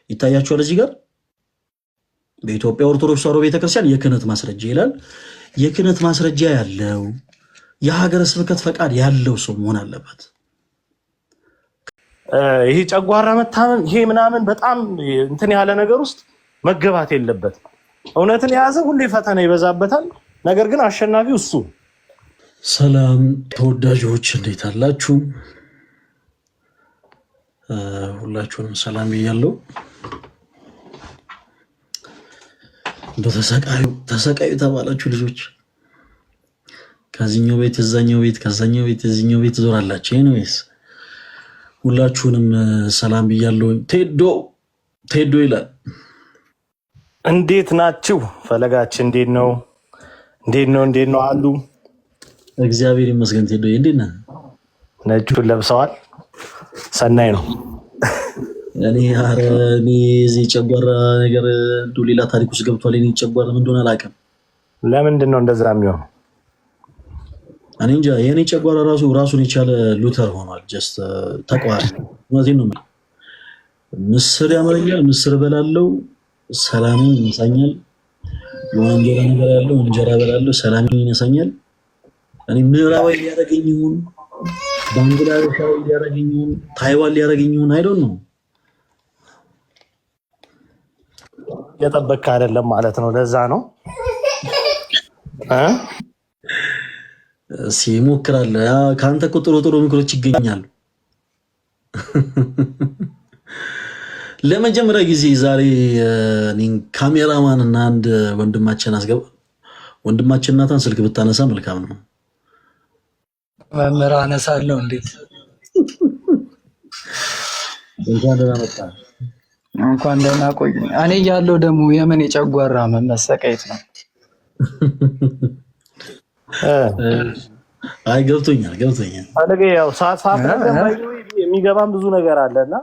ይታያችኋል እዚህ ጋር በኢትዮጵያ ኦርቶዶክስ ተዋሕዶ ቤተክርስቲያን የክህነት ማስረጃ ይላል። የክህነት ማስረጃ ያለው የሀገረ ስብከት ፈቃድ ያለው ሰው መሆን አለበት። ይሄ ጨጓራ መታመም ይሄ ምናምን በጣም እንትን ያለ ነገር ውስጥ መገባት የለበትም። እውነትን የያዘ ሁሌ ፈተና ይበዛበታል። ነገር ግን አሸናፊው እሱ። ሰላም ተወዳጆች እንዴት አላችሁ? ሁላችሁንም ሰላም ብያለሁ። እንደ ተሰቃዩ ተባላችሁ ልጆች ከዚህኛው ቤት እዛኛው ቤት ከዛኛው ቤት እዚህኛው ቤት ዞራላችሁ። ኤኒዌይስ ሁላችሁንም ሰላም ብያለሁ። ቴዶ ይላል። እንዴት ናችሁ? ፈለጋችን እንዴት ነው? እንዴት ነው አሉ? እግዚአብሔር ይመስገን። ቴዶ እንዴት ነህ? ነጩን ለብሰዋል። ሰናይ ነው። እኔ እዚህ ጨጓራ ነገር ሌላ ታሪክ ውስጥ ገብቷል። እኔ ጨጓራ ምን እንደሆነ አላውቅም። ለምንድን ነው እንደዛ የሚሆነው? እኔ እንጃ። የኔ ጨጓራ ራሱን የቻለ ሉተር ሆኗል። ጀስት ተቋሪ እውነቴን ነው። ምስር ያመረኛል፣ ምስር በላለው፣ ሰላሜን ይነሳኛል። የሆነ እንጀራ ነገር ያለው እንጀራ በላለው፣ ሰላሜን ይነሳኛል። እኔ ምዕራባዊ ሊያደርገኝ ይሁን ባንግላዴሻዊ ሊያደርገኝ ይሁን ታይዋን ሊያደርገኝ ይሁን አይዶን ነው። የጠበቅህ አይደለም ማለት ነው። ለዛ ነው ሲሞክራል። ከአንተ እኮ ጥሩ ምክሮች ይገኛሉ። ለመጀመሪያ ጊዜ ዛሬ ካሜራማን እና አንድ ወንድማችን ናታን ስልክ ብታነሳ መልካም ነው። መምህር አነሳለሁ። እንዴት እንኳን ደህና መጣ። እንኳን ደህና ቆይ። እኔ ያለው ደግሞ የምን የጨጓራ መሰቃየት ነው። አይ ገብቶኛል። አለገ ያው ሰዓት የሚገባም ብዙ ነገር አለና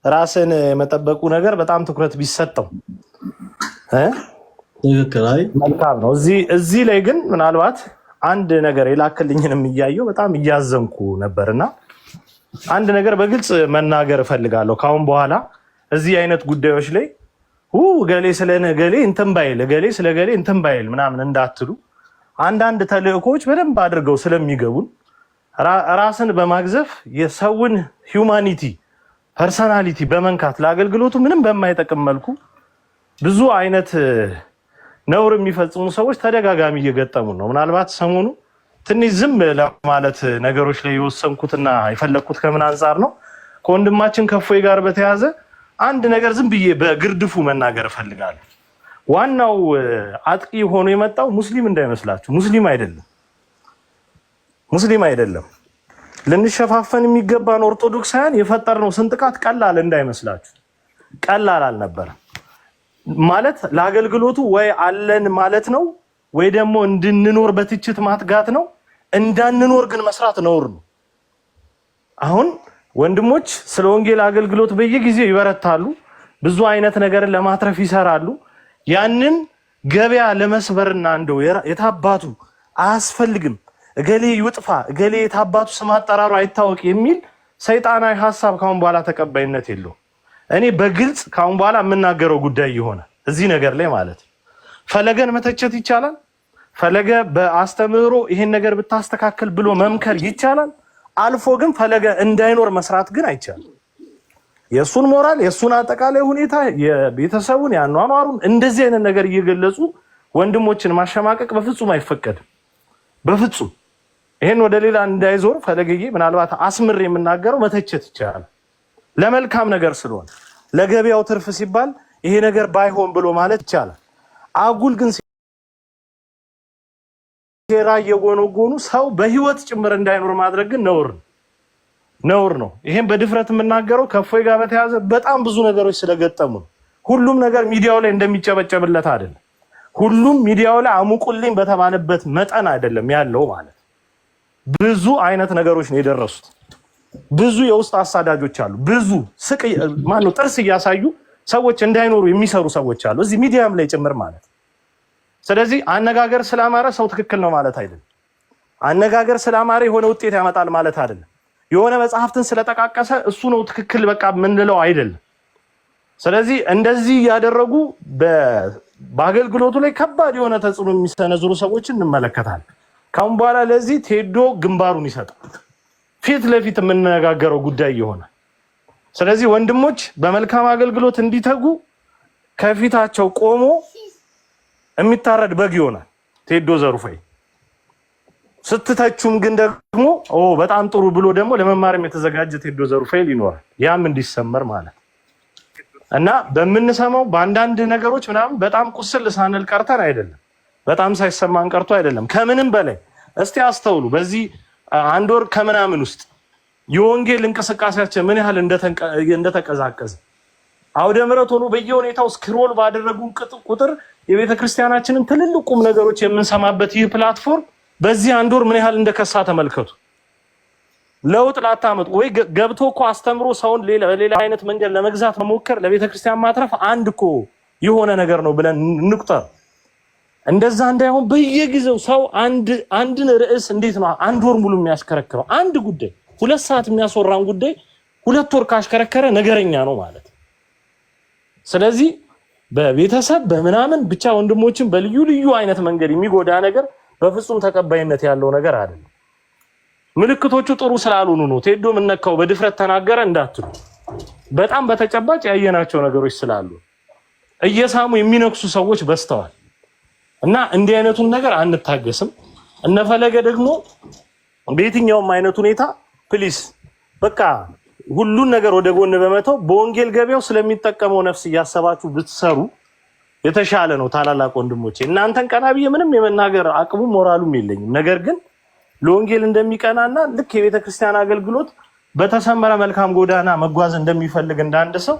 ራስን የመጠበቁ ነገር በጣም ትኩረት ቢሰጠው ትክክል። አይ መልካም ነው። እዚህ ላይ ግን ምናልባት አንድ ነገር የላክልኝንም እያየሁ በጣም እያዘንኩ ነበርና አንድ ነገር በግልጽ መናገር እፈልጋለሁ። ካሁን በኋላ እዚህ አይነት ጉዳዮች ላይ ገሌ ስለገሌ እንትን ባይል ገሌ ስለገሌ እንትን ባይል ምናምን እንዳትሉ። አንዳንድ ተልእኮዎች በደንብ አድርገው ስለሚገቡን ራስን በማግዘፍ የሰውን ሂውማኒቲ ፐርሰናሊቲ በመንካት ለአገልግሎቱ ምንም በማይጠቅም መልኩ ብዙ አይነት ነውር የሚፈጽሙ ሰዎች ተደጋጋሚ እየገጠሙ ነው። ምናልባት ሰሞኑ ትንሽ ዝም ለማለት ነገሮች ላይ የወሰንኩትና የፈለግኩት ከምን አንጻር ነው? ከወንድማችን ከፎይ ጋር በተያያዘ አንድ ነገር ዝም ብዬ በግርድፉ መናገር እፈልጋለሁ። ዋናው አጥቂ ሆኖ የመጣው ሙስሊም እንዳይመስላችሁ፣ ሙስሊም አይደለም። ልንሸፋፈን የሚገባን ኦርቶዶክሳውያን የፈጠርነው ስንጥቃት ቀላል እንዳይመስላችሁ፣ ቀላል አልነበረም። ማለት ለአገልግሎቱ ወይ አለን ማለት ነው ወይ ደግሞ እንድንኖር በትችት ማትጋት ነው። እንዳንኖር ግን መስራት ነውር ነው። አሁን ወንድሞች ስለ ወንጌል አገልግሎት በየጊዜው ይበረታሉ፣ ብዙ አይነት ነገርን ለማትረፍ ይሰራሉ። ያንን ገበያ ለመስበርና እንደው የታባቱ አያስፈልግም እገሌ ይውጥፋ እገሌ የታባቱ ስም አጠራሩ አይታወቅ የሚል ሰይጣናዊ ሐሳብ ካሁን በኋላ ተቀባይነት የለውም። እኔ በግልጽ ካሁን በኋላ የምናገረው ጉዳይ ይሆነ እዚህ ነገር ላይ ማለት ፈለገን መተቸት ይቻላል። ፈለገ በአስተምህሮ ይሄን ነገር ብታስተካከል ብሎ መምከር ይቻላል። አልፎ ግን ፈለገ እንዳይኖር መስራት ግን አይቻልም። የሱን ሞራል የሱን አጠቃላይ ሁኔታ የቤተሰቡን ያኗኗሩን እንደዚህ አይነት ነገር እየገለጹ ወንድሞችን ማሸማቀቅ በፍጹም አይፈቀድም። በፍጹም ይሄን ወደ ሌላ እንዳይዞር ፈለገዬ ምናልባት አስምር የምናገረው መተቸት ይቻላል። ለመልካም ነገር ስለሆነ ለገበያው ትርፍ ሲባል ይሄ ነገር ባይሆን ብሎ ማለት ይቻላል። አጉል ግን ሴራ እየጎነጎኑ ሰው በህይወት ጭምር እንዳይኖር ማድረግ ግን ነውር ነው። ይሄን በድፍረት የምናገረው ከፎይ ጋር በተያያዘ በጣም ብዙ ነገሮች ስለገጠሙ ነው። ሁሉም ነገር ሚዲያው ላይ እንደሚጨበጨብለት አይደለም። ሁሉም ሚዲያው ላይ አሙቁልኝ በተባለበት መጠን አይደለም ያለው ማለት። ብዙ አይነት ነገሮች ነው የደረሱት። ብዙ የውስጥ አሳዳጆች አሉ። ብዙ ጥርስ እያሳዩ ሰዎች እንዳይኖሩ የሚሰሩ ሰዎች አሉ እዚህ ሚዲያም ላይ ጭምር ማለት። ስለዚህ አነጋገር ስላማረ ሰው ትክክል ነው ማለት አይደለም። አነጋገር ስላማረ የሆነ ውጤት ያመጣል ማለት አይደለም። የሆነ መጽሐፍትን ስለጠቃቀሰ እሱ ነው ትክክል በቃ ምንለው አይደለም። ስለዚህ እንደዚህ ያደረጉ በአገልግሎቱ ላይ ከባድ የሆነ ተጽዕኖ የሚሰነዝሩ ሰዎችን እንመለከታለን። ካሁን በኋላ ለዚህ ቴዶ ግንባሩን ይሰጣል። ፊት ለፊት የምንነጋገረው ጉዳይ ይሆናል። ስለዚህ ወንድሞች በመልካም አገልግሎት እንዲተጉ ከፊታቸው ቆሞ የሚታረድ በግ ይሆናል ቴዶ ዘሩፋይ። ስትተቹም ግን ደግሞ በጣም ጥሩ ብሎ ደግሞ ለመማርም የተዘጋጀ ቴዶ ዘሩፋኤል ይኖራል። ያም እንዲሰመር ማለት እና በምንሰማው በአንዳንድ ነገሮች ምናምን በጣም ቁስል ሳንል ቀርተን አይደለም፣ በጣም ሳይሰማን ቀርቶ አይደለም። ከምንም በላይ እስቲ አስተውሉ። በዚህ አንድ ወር ከምናምን ውስጥ የወንጌል እንቅስቃሴያችን ምን ያህል እንደተቀዛቀዘ አውደ ምሕረት ሆኖ በየሁኔታው ስክሮል ባደረጉ ቁጥር የቤተ ክርስቲያናችንን ትልልቅ ቁም ነገሮች የምንሰማበት ይህ ፕላትፎርም በዚህ አንድ ወር ምን ያህል እንደከሳ ተመልከቱ። ለውጥ ላታመጡ ወይ ገብቶ እኮ አስተምሮ ሰውን ሌላ አይነት መንገድ ለመግዛት መሞከር ለቤተ ክርስቲያን ማትረፍ አንድ እኮ የሆነ ነገር ነው ብለን እንቁጠር። እንደዛ እንዳይሆን በየጊዜው ሰው አንድን ርዕስ እንዴት ነው አንድ ወር ሙሉ የሚያስከረክረው? አንድ ጉዳይ 2 ሰዓት የሚያስወራን ጉዳይ 2 ወር ካሽከረከረ ነገረኛ ነው ማለት። ስለዚህ በቤተሰብ በምናምን ብቻ ወንድሞችን በልዩ ልዩ አይነት መንገድ የሚጎዳ ነገር በፍጹም ተቀባይነት ያለው ነገር አይደለም። ምልክቶቹ ጥሩ ስላልሆኑ ነው ቴዶ ምነካው በድፍረት ተናገረ እንዳትሉ፣ በጣም በተጨባጭ ያየናቸው ነገሮች ስላሉ እየሳሙ የሚነክሱ ሰዎች በስተዋል እና እንዲህ አይነቱን ነገር አንታገስም። እነፈለገ ደግሞ በየትኛውም አይነት ሁኔታ ፕሊስ በቃ ሁሉን ነገር ወደ ጎን በመተው በወንጌል ገበያው ስለሚጠቀመው ነፍስ እያሰባችሁ ብትሰሩ የተሻለ ነው። ታላላቅ ወንድሞቼ እናንተን ቀና ብዬ ምንም የመናገር አቅሙ ሞራሉም የለኝም። ነገር ግን ለወንጌል እንደሚቀናና ልክ የቤተ ክርስቲያን አገልግሎት በተሰመረ መልካም ጎዳና መጓዝ እንደሚፈልግ እንዳንድ ሰው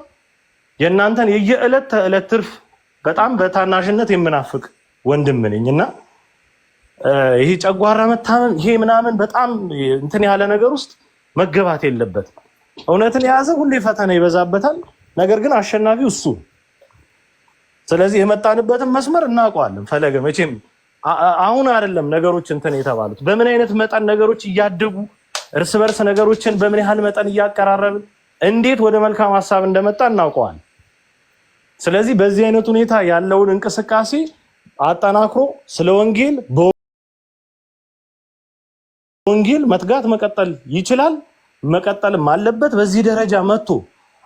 የእናንተን የየዕለት ተዕለት ትርፍ በጣም በታናሽነት የምናፍቅ ወንድም ነኝና ይሄ ጨጓራ መታመም ይሄ ምናምን በጣም እንትን ያለ ነገር ውስጥ መገባት የለበትም። እውነትን የያዘ ሁሌ ፈተና ይበዛበታል። ነገር ግን አሸናፊው እሱ። ስለዚህ የመጣንበትን መስመር እናውቀዋለን። ፈለገ መቼም አሁን አይደለም ነገሮች እንትን የተባሉት በምን አይነት መጠን ነገሮች እያደጉ እርስ በርስ ነገሮችን በምን ያህል መጠን እያቀራረብን እንዴት ወደ መልካም ሐሳብ እንደመጣ እናውቀዋለን። ስለዚህ በዚህ አይነት ሁኔታ ያለውን እንቅስቃሴ አጠናክሮ ስለ ወንጌል መትጋት መቀጠል ይችላል፣ መቀጠልም አለበት። በዚህ ደረጃ መጥቶ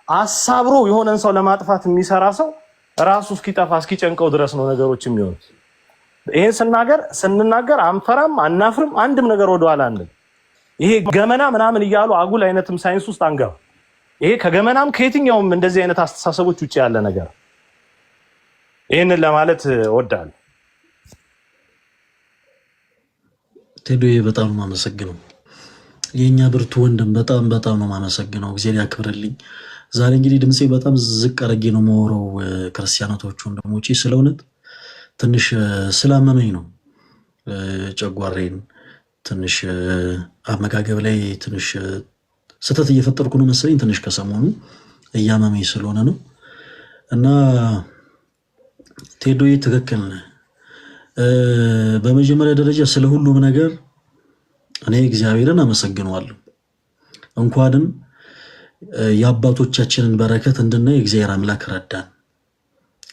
አሳብሮ የሆነን ሰው ለማጥፋት የሚሰራ ሰው ራሱ እስኪጠፋ እስኪጨንቀው ድረስ ነው ነገሮች የሚሆኑት። ይሄን ስንናገር አንፈራም፣ አናፍርም፣ አንድም ነገር ወደኋላ አንል። ይሄ ገመና ምናምን እያሉ አጉል አይነትም ሳይንስ ውስጥ አንገባ። ይሄ ከገመናም ከየትኛውም እንደዚህ አይነት አስተሳሰቦች ውጭ ያለ ነገር። ይሄንን ለማለት እወዳለሁ። ቴዶዬ በጣም ነው የማመሰግነው። የኛ ብርቱ ወንድም በጣም ነው የማመሰግነው። እግዚአብሔር ያክብርልኝ። ዛሬ እንግዲህ ድምጼ በጣም ዝቅ አድርጌ ነው የማወራው። ክርስቲያኖቶች ወንድሞቼ ስለ እውነት ትንሽ ስላመመኝ ነው። ጨጓሬን ትንሽ አመጋገብ ላይ ትንሽ ስህተት እየፈጠርኩ ነው መሰለኝ። ትንሽ ከሰሞኑ እያመመኝ ስለሆነ ነው እና ቴዶዬ ትክክል ነህ። በመጀመሪያ ደረጃ ስለ ሁሉም ነገር እኔ እግዚአብሔርን አመሰግነዋለሁ። እንኳንም የአባቶቻችንን በረከት እንድናይ እግዚአብሔር አምላክ ረዳን።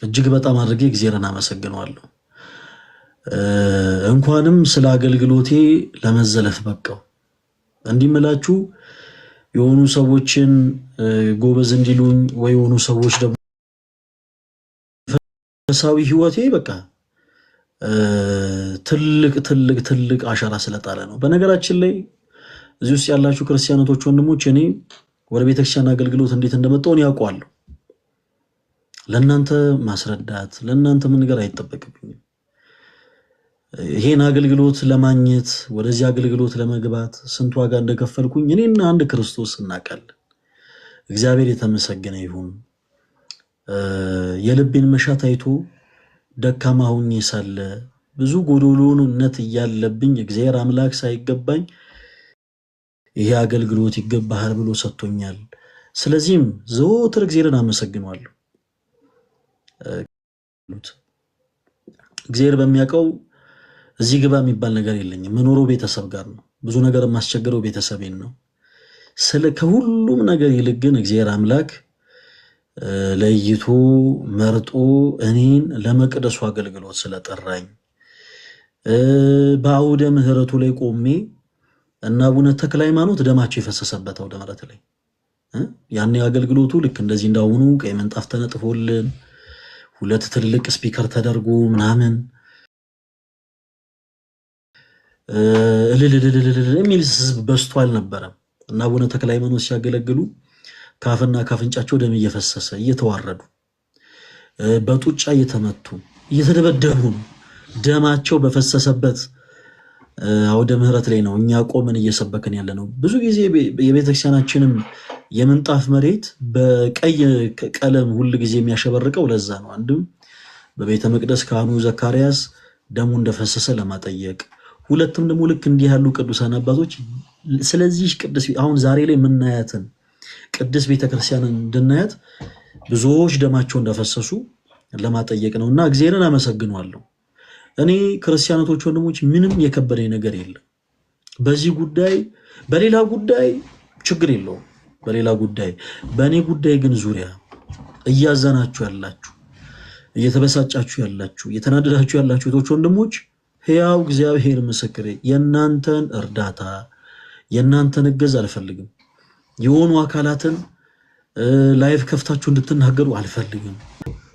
እጅግ በጣም አድርጌ እግዚአብሔርን አመሰግነዋለሁ። እንኳንም ስለ አገልግሎቴ ለመዘለፍ በቃው። እንዲምላችሁ የሆኑ ሰዎችን ጎበዝ እንዲሉኝ ወይ የሆኑ ሰዎች ደግሞ መንፈሳዊ ህይወቴ በቃ ትልቅ አሻራ ስለጣለ ነው። በነገራችን ላይ እዚህ ውስጥ ያላችሁ ክርስቲያኖቶች ወንድሞች እኔ ወደ ቤተክርስቲያን አገልግሎት እንዴት እንደመጣሁ ያውቃለሁ። ለእናንተ ማስረዳት ለእናንተ ምን ነገር አይጠበቅብኝም። ይሄን አገልግሎት ለማግኘት ወደዚህ አገልግሎት ለመግባት ስንት ዋጋ እንደከፈልኩኝ እኔና አንድ ክርስቶስ እናውቃለን። እግዚአብሔር የተመሰገነ ይሁን። የልቤን መሻት አይቶ ደካማ ሆኜ ሳለ ብዙ ጎዶሎነት እያለብኝ እግዚአብሔር አምላክ ሳይገባኝ ይሄ አገልግሎት ይገባሃል ብሎ ሰጥቶኛል። ስለዚህም ዘወትር እግዚአብሔርን አመሰግነዋለሁ። እግዚአብሔር በሚያውቀው እዚህ ግባ የሚባል ነገር የለኝም። መኖረው ቤተሰብ ጋር ነው። ብዙ ነገር የማስቸግረው ቤተሰቤን ነው። ከሁሉም ነገር ይልቅ ግን እግዚአብሔር አምላክ ለይቶ መርጦ እኔን ለመቅደሱ አገልግሎት ስለጠራኝ በአውደ ምህረቱ ላይ ቆሜ እና አቡነ ተክለ ሃይማኖት ደማቸው የፈሰሰበት አውደ ምህረት ላይ ያኔ አገልግሎቱ ልክ እንደዚህ እንዳሁኑ ቀይ ምንጣፍ ተነጥፎልን 2 ትልልቅ ስፒከር ተደርጎ ምናምን የሚል ህዝብ በዝቶ አልነበረም። እና አቡነ ተክለ ሃይማኖት ሲያገለግሉ ካፍና ካፍንጫቸው ደም እየፈሰሰ እየተዋረዱ በጡጫ እየተመቱ እየተደበደቡ ደማቸው በፈሰሰበት አውደ ምህረት ላይ ነው እኛ ቆመን እየሰበከን ያለ ነው። ብዙ ጊዜ የቤተክርስቲያናችንም የምንጣፍ መሬት በቀይ ቀለም ሁሉ ጊዜ የሚያሸበርቀው ለዛ ነው። አንድም በቤተ መቅደስ ካህኑ ዘካርያስ ደሙ እንደፈሰሰ ለማጠየቅ፣ ሁለቱም ደግሞ ልክ እንዲህ ያሉ ቅዱሳን አባቶች ስለዚህ ቅዱስ አሁን ዛሬ ላይ የምናያትን ቅዱስ ቤተክርስቲያንን እንድናያት ብዙዎች ደማቸው እንደፈሰሱ ለማጠየቅ ነውና እግዚአብሔርን አመሰግናለሁ። እኔ ክርስቲያኖች ወንድሞች ምንም የከበደኝ ነገር የለም በዚህ ጉዳይ። በሌላ ጉዳይ ችግር የለውም በሌላ ጉዳይ፣ በእኔ ጉዳይ ግን ዙሪያ እያዘናችሁ ያላችሁ፣ እየተበሳጫችሁ ያላችሁ፣ እየተናደዳችሁ ያላችሁ እህቶች ወንድሞች፣ ሕያው እግዚአብሔር ምስክሬ የእናንተን እርዳታ የእናንተን እገዛ አልፈልግም። የሆኑ አካላትን ላይቭ ከፍታችሁ እንድትናገሩ አልፈልግም።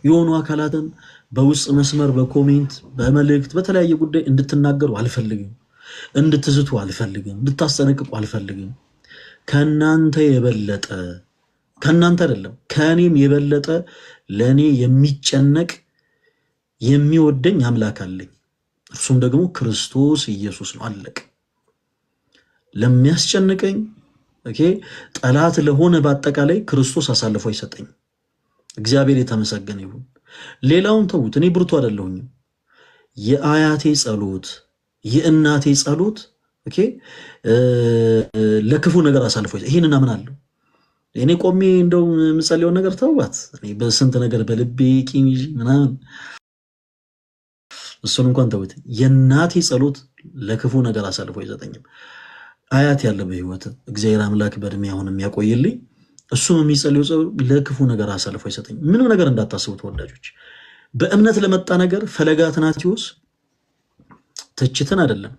የሆኑ አካላትን በውስጥ መስመር በኮሜንት በመልእክት በተለያየ ጉዳይ እንድትናገሩ አልፈልግም። እንድትዝቱ አልፈልግም። እንድታስጠነቅቁ አልፈልግም። ከናንተ የበለጠ ከናንተ አይደለም ከኔም የበለጠ ለኔ የሚጨነቅ የሚወደኝ አምላክ አለኝ። እርሱም ደግሞ ክርስቶስ ኢየሱስ ነው። አለቅ ለሚያስጨንቀኝ ጠላት ለሆነ በአጠቃላይ ክርስቶስ አሳልፎ አይሰጠኝም። እግዚአብሔር የተመሰገነ ይሁን። ሌላውን ተውት፣ እኔ ብርቱ አይደለሁኝም። የአያቴ ጸሎት የእናቴ ጸሎት ለክፉ ነገር አሳልፎ ይሄንን አምናለሁ። እኔ ቆሜ እንደው የምጸልየውን ነገር ተውባት። እኔ በስንት ነገር በልቤ ቂም ምናምን እሱን እንኳን ተውት። የእናቴ ጸሎት ለክፉ ነገር አሳልፎ አይሰጠኝም። አያት ያለ በህይወት እግዚአብሔር አምላክ በእድሜ አሁን የሚያቆይልኝ እሱም የሚጸልየው ጸሎት ለክፉ ነገር አሳልፎ አይሰጠኝም። ምንም ነገር እንዳታስቡ ተወዳጆች። በእምነት ለመጣ ነገር ፈለገ አትናቴዎስ ትችትን አይደለም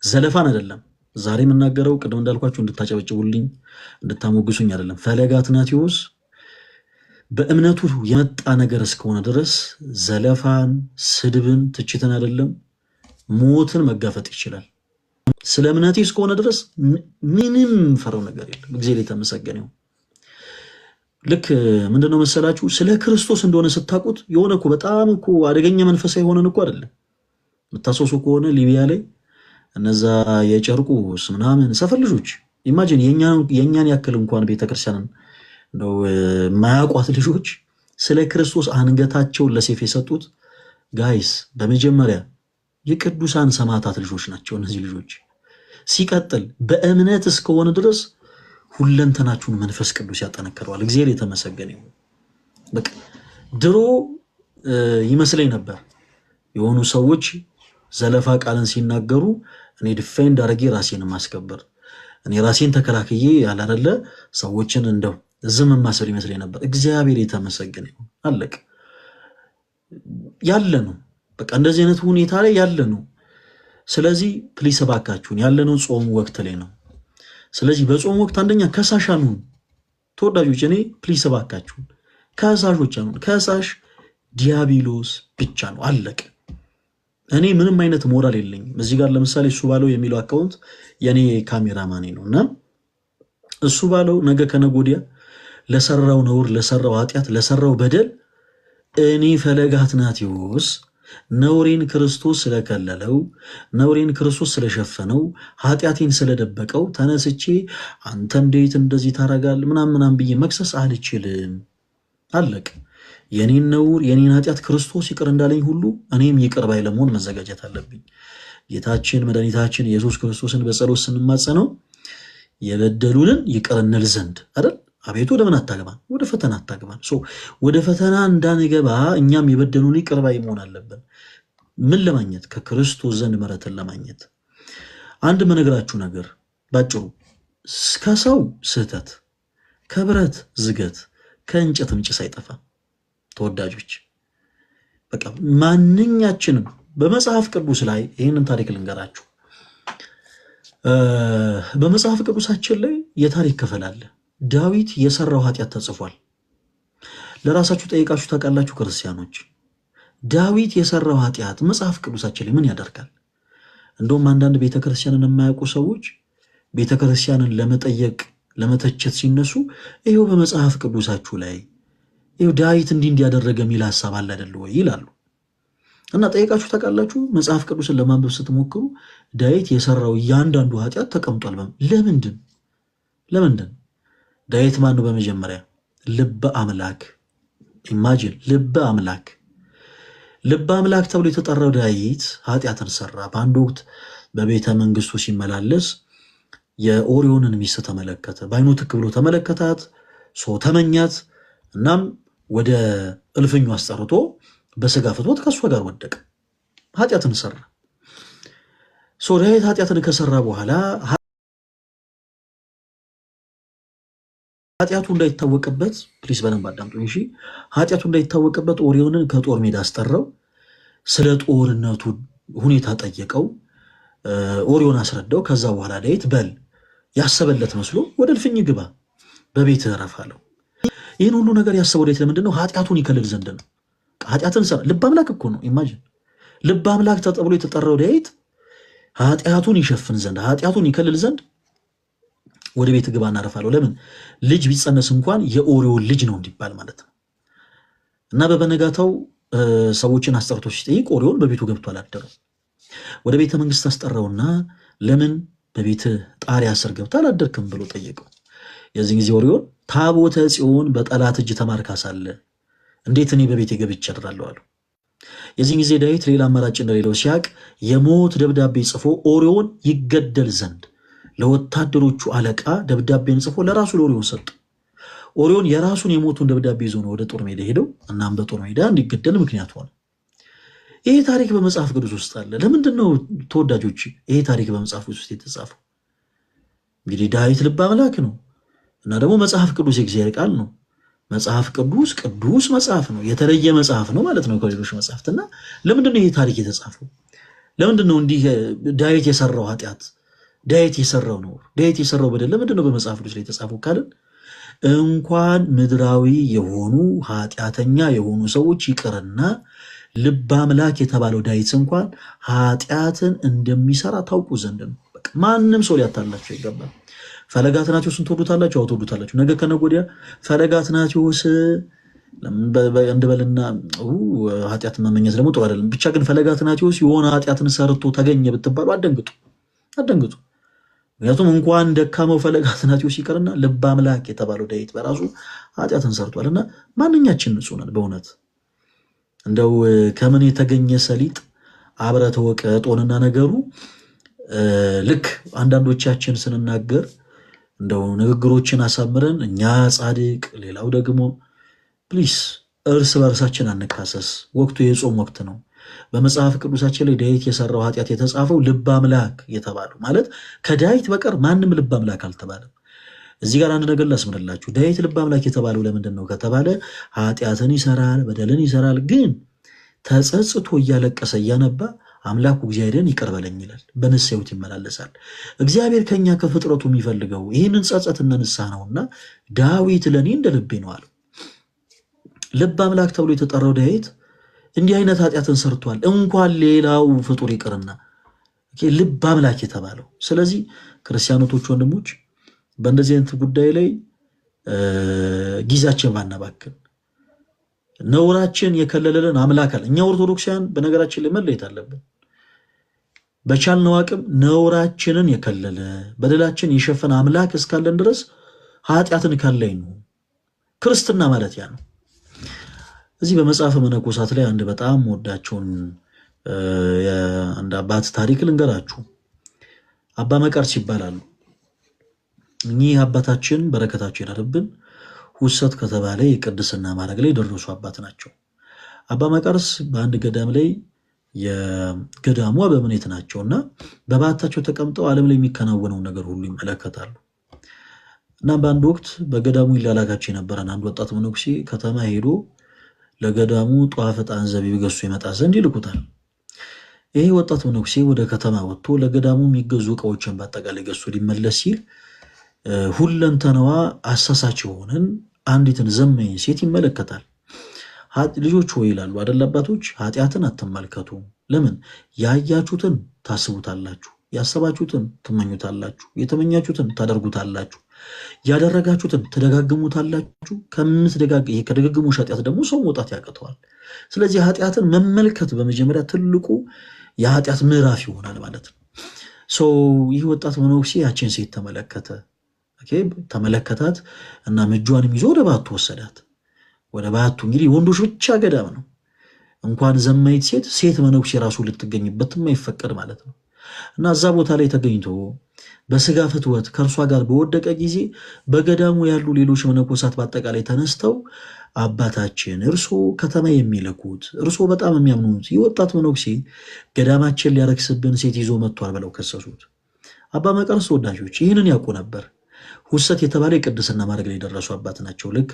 ዘለፋን አይደለም ዛሬ የምናገረው፣ ቅድም እንዳልኳችሁ እንድታጨበጭቡልኝ እንድታሞግሱኝ አይደለም። ፈለገ አትናቴዎስ በእምነቱ የመጣ ነገር እስከሆነ ድረስ ዘለፋን፣ ስድብን፣ ትችትን አይደለም ሞትን መጋፈጥ ይችላል። ስለ እምነቴ እስከሆነ ድረስ ምንም ፈረው ነገር የለም። እግዚአብሔር የተመሰገነ ይሁን። ልክ ምንድነው መሰላችሁ ስለ ክርስቶስ እንደሆነ ስታውቁት የሆነ እኮ በጣም እኮ አደገኛ መንፈሳዊ ሆነን እኮ አይደለም። የምታስታውሱ ከሆነ ሊቢያ ላይ እነዛ የጨርቁስ ምናምን ሰፈር ልጆች ኢማጂን የኛን ያክል እንኳን ቤተክርስቲያንን እንደው ማያውቋት ልጆች ስለ ክርስቶስ አንገታቸውን ለሰይፍ የሰጡት ጋይስ በመጀመሪያ የቅዱሳን ሰማዕታት ልጆች ናቸው እነዚህ ልጆች። ሲቀጥል በእምነት እስከሆነ ድረስ ሁለንተናችሁን መንፈስ ቅዱስ ያጠነክረዋል። እግዚአብሔር የተመሰገነ ይሁን። በቃ ድሮ ይመስለኝ ነበር የሆኑ ሰዎች ዘለፋ ቃልን ሲናገሩ እኔ ዲፌንድ አድርጌ ራሴን ማስከበር እኔ ራሴን ተከላክዬ ያላረለ ሰዎችን እንደው ዝም ማሰር ይመስለኝ ነበር። እግዚአብሔር የተመሰገነ ይሁን። አለቅ ያለ ነው በቃ እንደዚህ አይነት ሁኔታ ላይ ያለ ነው። ስለዚህ ፕሊስ እባካችሁን ያለነው ጾም ወቅት ላይ ነው። ስለዚህ በጾም ወቅት አንደኛ ከሳሽ አንሁን ተወዳጆች። እኔ ፕሊስ እባካችሁን ከሳሾች አንሁን። ከሳሽ ዲያብሎስ ብቻ ነው። አለቅ እኔ ምንም አይነት ሞራል የለኝም። እዚህ ጋር ለምሳሌ እሱ ባለው የሚለው አካውንት የኔ ካሜራማኔ ነው እና እሱ ባለው ነገ ከነገ ወዲያ ለሰራው ነውር፣ ለሰራው ኃጢአት፣ ለሰራው በደል እኔ ፈለገ አትናቴዎስ ነውሬን ክርስቶስ ስለከለለው ነውሬን ክርስቶስ ስለሸፈነው ኃጢአቴን ስለደበቀው ተነስቼ አንተ እንዴት እንደዚህ ታረጋለህ ምናምን ብዬ መክሰስ አልችልም። አለቅ የኔን ነውር የኔን ኃጢአት ክርስቶስ ይቅር እንዳለኝ ሁሉ እኔም ይቅር ባይ ለመሆን መዘጋጀት አለብኝ። ጌታችን መድኃኒታችን ኢየሱስ ክርስቶስን በጸሎት ስንማጸነው የበደሉንን ይቅር እንል ዘንድ አይደል? አቤቱ ወደ ምን አታግባን፣ ወደ ፈተና አታግባን። ወደ ፈተና እንዳንገባ እኛም የበደሉን ይቅር ባይ መሆን አለብን። ምን ለማግኘት? ከክርስቶስ ዘንድ ምሕረትን ለማግኘት። አንድ መነግራችሁ ነገር ባጭሩ ከሰው ስህተት፣ ከብረት ዝገት፣ ከእንጨትም ጭስ አይጠፋም። ተወዳጆች በቃ ማንኛችንም በመጽሐፍ ቅዱስ ላይ ይህንን ታሪክ ልንገራችሁ። በመጽሐፍ ቅዱሳችን ላይ የታሪክ ክፍል አለ። ዳዊት የሰራው ኃጢአት ተጽፏል። ለራሳችሁ ጠይቃችሁ ታውቃላችሁ? ክርስቲያኖች ዳዊት የሰራው ኃጢአት መጽሐፍ ቅዱሳችን ላይ ምን ያደርጋል? እንደውም አንዳንድ ቤተክርስቲያንን የማያውቁ ሰዎች ቤተክርስቲያንን ለመጠየቅ ለመተቸት ሲነሱ ይሄው በመጽሐፍ ቅዱሳችሁ ላይ ይሄው ዳዊት እንዲያደረገ የሚል ሐሳብ አለ አይደል ወይ ይላሉ። እና ጠይቃችሁ ታውቃላችሁ? መጽሐፍ ቅዱስን ለማንበብ ስትሞክሩ ዳዊት የሰራው እያንዳንዱ ኃጢአት ተቀምጧል። ለምንድን? ዳዊት ማን ነው? በመጀመሪያ ልበ አምላክ። ኢማጂን ልበ አምላክ ተብሎ የተጠራው ዳዊት ኃጢአትን ሰራ። በአንድ ወቅት በቤተ መንግስቱ ሲመላለስ የኦሪዮንን ሚስት ተመለከተ። በአይኑ ትክ ብሎ ተመለከታት፣ ሰው ተመኛት። እናም ወደ እልፍኙ አስጠርቶ በስጋ ፍትወት ከእሷ ጋር ወደቀ። ኃጢአትን ሰራ። ዳዊት ኃጢአትን ከሰራ በኋላ ኃጢአቱ እንዳይታወቅበት ፕሊስ በደንብ አዳምጡ እሺ። ኃጢአቱ እንዳይታወቅበት ኦሪዮንን ከጦር ሜዳ አስጠራው። ስለ ጦርነቱ ሁኔታ ጠየቀው። ኦሪዮን አስረዳው። ከዛ በኋላ ዳዊት በል ያሰበለት መስሎ ወደ እልፍኝ ግባ፣ በቤት እረፍ አለው። ይህን ሁሉ ነገር ያሰበው ዳዊት ለምንድን ነው? ኃጢአቱን ይከልል ዘንድ ነው። ኃጢአትን ሰራ። ልበ አምላክ እኮ ነው። ኢማጂን ልበ አምላክ ተብሎ የተጠራው ዳዊት ኃጢአቱን ይሸፍን ዘንድ ኃጢአቱን ይከልል ዘንድ ወደ ቤት ግባ እናረፋለሁ። ለምን? ልጅ ቢጸነስ እንኳን የኦሪዮን ልጅ ነው እንዲባል ማለት ነው። እና በበነጋታው ሰዎችን አስጠርቶ ሲጠይቅ ኦሪዮን በቤቱ ገብቶ አላደረም። ወደ ቤተ መንግስት አስጠራውና ለምን በቤት ጣሪያ ስር ገብታ አላደርክም ብሎ ጠየቀው። የዚህ ጊዜ ኦሪዮን ታቦተ ጽዮን በጠላት እጅ ተማርካ ሳለ እንዴት እኔ በቤቴ ገብቼ አድራለሁ አለው። የዚህ ጊዜ ዳዊት ሌላ አማራጭ እንደሌለው ሲያቅ የሞት ደብዳቤ ጽፎ ኦሪዮን ይገደል ዘንድ ለወታደሮቹ አለቃ ደብዳቤን ጽፎ ለራሱ ለኦሪዮን ሰጠ። ኦሪዮን የራሱን የሞቱን ደብዳቤ ይዞ ነው ወደ ጦር ሜዳ ሄደው። እናም በጦር ሜዳ እንዲገደል ምክንያት ሆነ። ይሄ ታሪክ በመጽሐፍ ቅዱስ ውስጥ አለ። ለምንድን ነው ተወዳጆች ይሄ ታሪክ በመጽሐፍ ቅዱስ ውስጥ የተጻፈው? እንግዲህ ዳዊት ልበ አምላክ ነው እና ደግሞ መጽሐፍ ቅዱስ የእግዚአብሔር ቃል ነው። መጽሐፍ ቅዱስ መጽሐፍ ነው፣ የተለየ መጽሐፍ ነው ማለት ነው ከሌሎች መጽሐፍትና። ለምንድን ነው ይሄ ታሪክ የተጻፈው? ለምንድን ነው እንዲህ ዳዊት የሰራው ኃጢአት፣ ዳዊት የሰራው ነው፣ ዳዊት የሰራው በደል ለምንድን ነው በመጽሐፍ ቅዱስ ላይ የተጻፈው ካልን እንኳን ምድራዊ የሆኑ ኃጢአተኛ የሆኑ ሰዎች ይቅርና ልበ አምላክ የተባለው ዳዊት እንኳን ኃጢአትን እንደሚሰራ ታውቁ ዘንድ ነው። በቃ ማንም ሰው ሊያታላቸው ይገባል። ፈለገ አትናቴዎስን ትወዱታላችሁ? አዎ ትወዱታላችሁ። ነገ ከነገ ወዲያ ፈለገ አትናቴዎስ እንድበልና ኃጢአት መመኘት ደግሞ ጥሩ አይደለም። ብቻ ግን ፈለገ አትናቴዎስ የሆነ ኃጢአትን ሰርቶ ተገኘ ብትባሉ አደንግጡ። ምክንያቱም እንኳን ደካማው ፈለገ አትናቴዎስ ይቀርና ልበ አምላክ የተባለው ዳዊት በራሱ ኃጢአትን ሰርቷል። እና ማንኛችን ንጹህ ነን በእውነት እንደው ከምን የተገኘ ሰሊጥ አብረ ተወቀ ጦንና ነገሩ ልክ አንዳንዶቻችን ስንናገር እንደው ንግግሮችን አሳምረን እኛ ጻድቅ ሌላው ደግሞ ፕሊስ እርስ በርሳችን አንካሰስ። ወቅቱ የጾም ወቅት ነው። በመጽሐፍ ቅዱሳችን ላይ ዳዊት የሰራው ኃጢአት የተጻፈው ልበ አምላክ የተባለው ማለት ከዳዊት በቀር ማንም ልበ አምላክ አልተባለም። እዚህ ጋር አንድ ነገር ላስምርላችሁ። ዳዊት ልበ አምላክ የተባለው ለምንድን ነው ከተባለ ኃጢአትን ይሰራል፣ በደልን ይሰራል፣ ግን ተጸጽቶ እያለቀሰ እያነባ አምላኩ እግዚአብሔርን ይቅር በለኝ ይላል። በንስሐ ሕይወት ይመላለሳል። እግዚአብሔር ከኛ ከፍጥረቱ የሚፈልገው ይህንን ጸጸትና ንስሐ ነውና ዳዊት ለእኔ እንደ ልቤ ነው አለው። ልበ አምላክ ተብሎ የተጠራው ዳዊት እንዲህ አይነት ኃጢአትን ሰርቷል። እንኳን ሌላው ፍጡር ይቅርና ልበ አምላክ የተባለው። ስለዚህ ክርስቲያኖቶች፣ ወንድሞች በእንደዚህ አይነት ጉዳይ ላይ ጊዜያችን ባናባክን። ነውራችን የከለለልን አምላክ አለ። እኛ ኦርቶዶክሳውያን በነገራችን ላይ መለየት አለብን። በቻልነው አቅም ነውራችንን የከለለ በደላችን የሸፈነ አምላክ እስካለን ድረስ ኃጢአትን ከላይ ነው። ክርስትና ማለት ያ ነው። እዚህ በመጽሐፈ መነኮሳት ላይ አንድ በጣም ወዳቸውን አንድ አባት ታሪክ ልንገራችሁ። አባ መቃርስ ይባላሉ። እኚህ አባታችን በረከታቸው ይደርብን። ሁሰት ከተባለ የቅድስና ማዕረግ ላይ የደረሱ አባት ናቸው። አባ መቃርስ በአንድ ገዳም ላይ የገዳሙ አበምኔት ናቸውና በባታቸው ተቀምጠው ዓለም ላይ የሚከናወነውን ነገር ሁሉ ይመለከታሉ። እና በአንድ ወቅት በገዳሙ ይላላካቸው የነበረን አንድ ወጣት መነኩሴ ከተማ ሄዶ ለገዳሙ ጧፍ፣ ዕጣን፣ ዘቢብ ገዝቶ ይመጣ ዘንድ ይልኩታል። ይሄ ወጣት መነኩሴ ወደ ከተማ ወጥቶ ለገዳሙ የሚገዙ እቃዎችን በአጠቃላይ ገዝቶ ሊመለስ ሲል ሁለንተናዋ አሳሳች የሆነን አንዲትን ዘመኝ ሴት ይመለከታል። ልጆች ሆይ ይላሉ አይደል አባቶች፣ ኃጢአትን አትመልከቱ። ለምን? ያያችሁትን ታስቡታላችሁ፣ ያሰባችሁትን ትመኙታላችሁ፣ የተመኛችሁትን ታደርጉታላችሁ፣ ያደረጋችሁትን ትደጋግሙታላችሁ። ከድግግሞሽ ኃጢአት ደግሞ ሰው መውጣት ያቅተዋል። ስለዚህ ኃጢአትን መመልከት በመጀመሪያ ትልቁ የኃጢአት ምዕራፍ ይሆናል ማለት ነው። ይህ ወጣት መነኩሴ ያችን ሴት ተመለከታት እና እጇንም ይዞ ወደ ባቱ ወሰዳት። ወደ ባቱ እንግዲህ ወንዶች ብቻ ገዳም ነው። እንኳን ዘማይት ሴት መነኩሴ ራሱ ልትገኝበት የማይፈቀድ ማለት ነው። እና እዛ ቦታ ላይ ተገኝቶ በስጋ ፍትወት ከእርሷ ጋር በወደቀ ጊዜ በገዳሙ ያሉ ሌሎች መነኮሳት በአጠቃላይ ተነስተው አባታችን እርሶ ከተማ የሚልኩት እርሶ በጣም የሚያምኑት የወጣት መነኩሴ ገዳማችን ሊያረክስብን ሴት ይዞ መጥቷል ብለው ከሰሱት። አባ መቃርስ ወዳጆች ይህንን ያውቁ ነበር። ሁሰት የተባለ የቅድስና ማድረግ ላይ የደረሱ አባት ናቸው። ልክ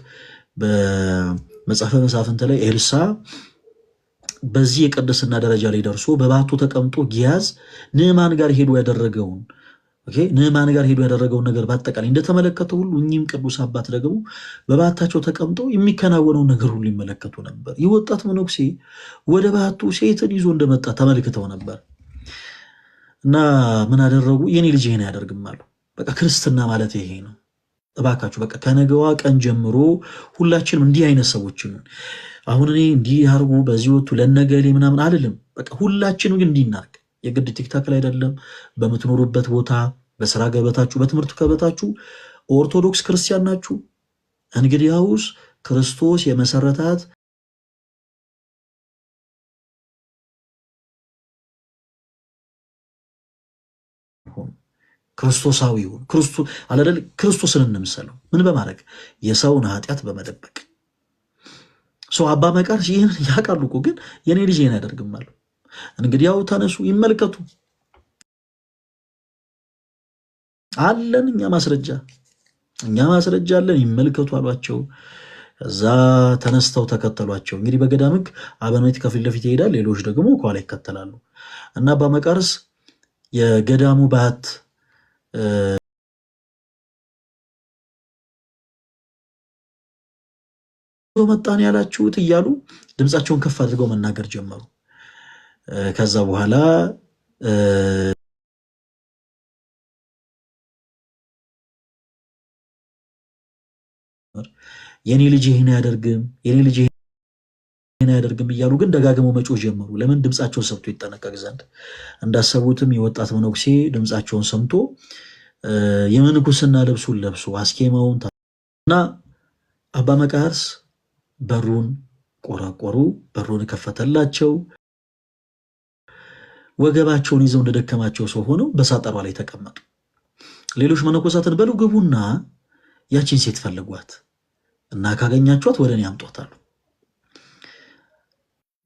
በመጽሐፈ መሳፍንት ላይ ኤልሳ በዚህ የቅድስና ደረጃ ላይ ደርሶ በባቱ ተቀምጦ ጊያዝ ንዕማን ጋር ሄዶ ያደረገውን ነገር በአጠቃላይ እንደተመለከተ ሁሉ እኚህም ቅዱስ አባት ደግሞ በባታቸው ተቀምጠው የሚከናወነውን ነገር ሁሉ ይመለከቱ ነበር። ይህ ወጣት መነኩሴ ወደ ባቱ ሴትን ይዞ እንደመጣ ተመልክተው ነበር እና ምን አደረጉ? የኔ ልጅ ይሄን አያደርግም አሉ። በቃ ክርስትና ማለት ይሄ ነው። እባካችሁ በቃ ከነገዋ ቀን ጀምሮ ሁላችንም እንዲህ አይነት ሰዎችን አሁን እኔ እንዲህ አርጉ በዚህ ወጡ ለነገሌ ምናምን አይደለም። በቃ ሁላችንም ግን እንዲህ እናርግ። የግድ ቲክታክ ላይ አይደለም። በምትኖሩበት ቦታ፣ በስራ ገበታችሁ፣ በትምህርት ገበታችሁ ኦርቶዶክስ ክርስቲያን ናችሁ። እንግዲያውስ ክርስቶስ የመሰረታት ክርስቶሳዊውን ክርስቶስን እንምሰለው። ምን በማድረግ የሰውን ኃጢአት በመደበቅ አባ መቃርስ ይህን ያውቃሉ እኮ ግን የኔ ልጅ ይህን ያደርግም አሉ። እንግዲያው ተነሱ ይመልከቱ አለን፣ እኛ ማስረጃ አለን፣ ይመልከቱ አሏቸው። እዛ ተነስተው ተከተሏቸው። እንግዲህ በገዳም ሕግ አበምኔት ከፊት ለፊት ይሄዳል፣ ሌሎች ደግሞ ከኋላ ይከተላሉ። እና አባ መቃርስ የገዳሙ ባት መጣን ያላችሁት እያሉ ድምፃቸውን ከፍ አድርገው መናገር ጀመሩ። ከዛ በኋላ የኔ ልጅ ይህን አያደርግም እያሉ ግን ደጋግመው መጮህ ጀመሩ። ለምን? ድምፃቸውን ሰምቶ ይጠነቀቅ ዘንድ። እንዳሰቡትም የወጣት መነኩሴ ድምፃቸውን ሰምቶ የምንኩስና ልብሱን ለብሶ አስኬማውን እና አባ መቃርስ በሩን ቆረቆሩ። በሩን ከፈተላቸው። ወገባቸውን ይዘው እንደደከማቸው ሰው ሆነው በሳጠሯ ላይ ተቀመጡ። ሌሎች መነኮሳትን በሉ ግቡና ያቺን ሴት ፈልጓት እና ካገኛችኋት ወደ እኔ አምጧታሉ።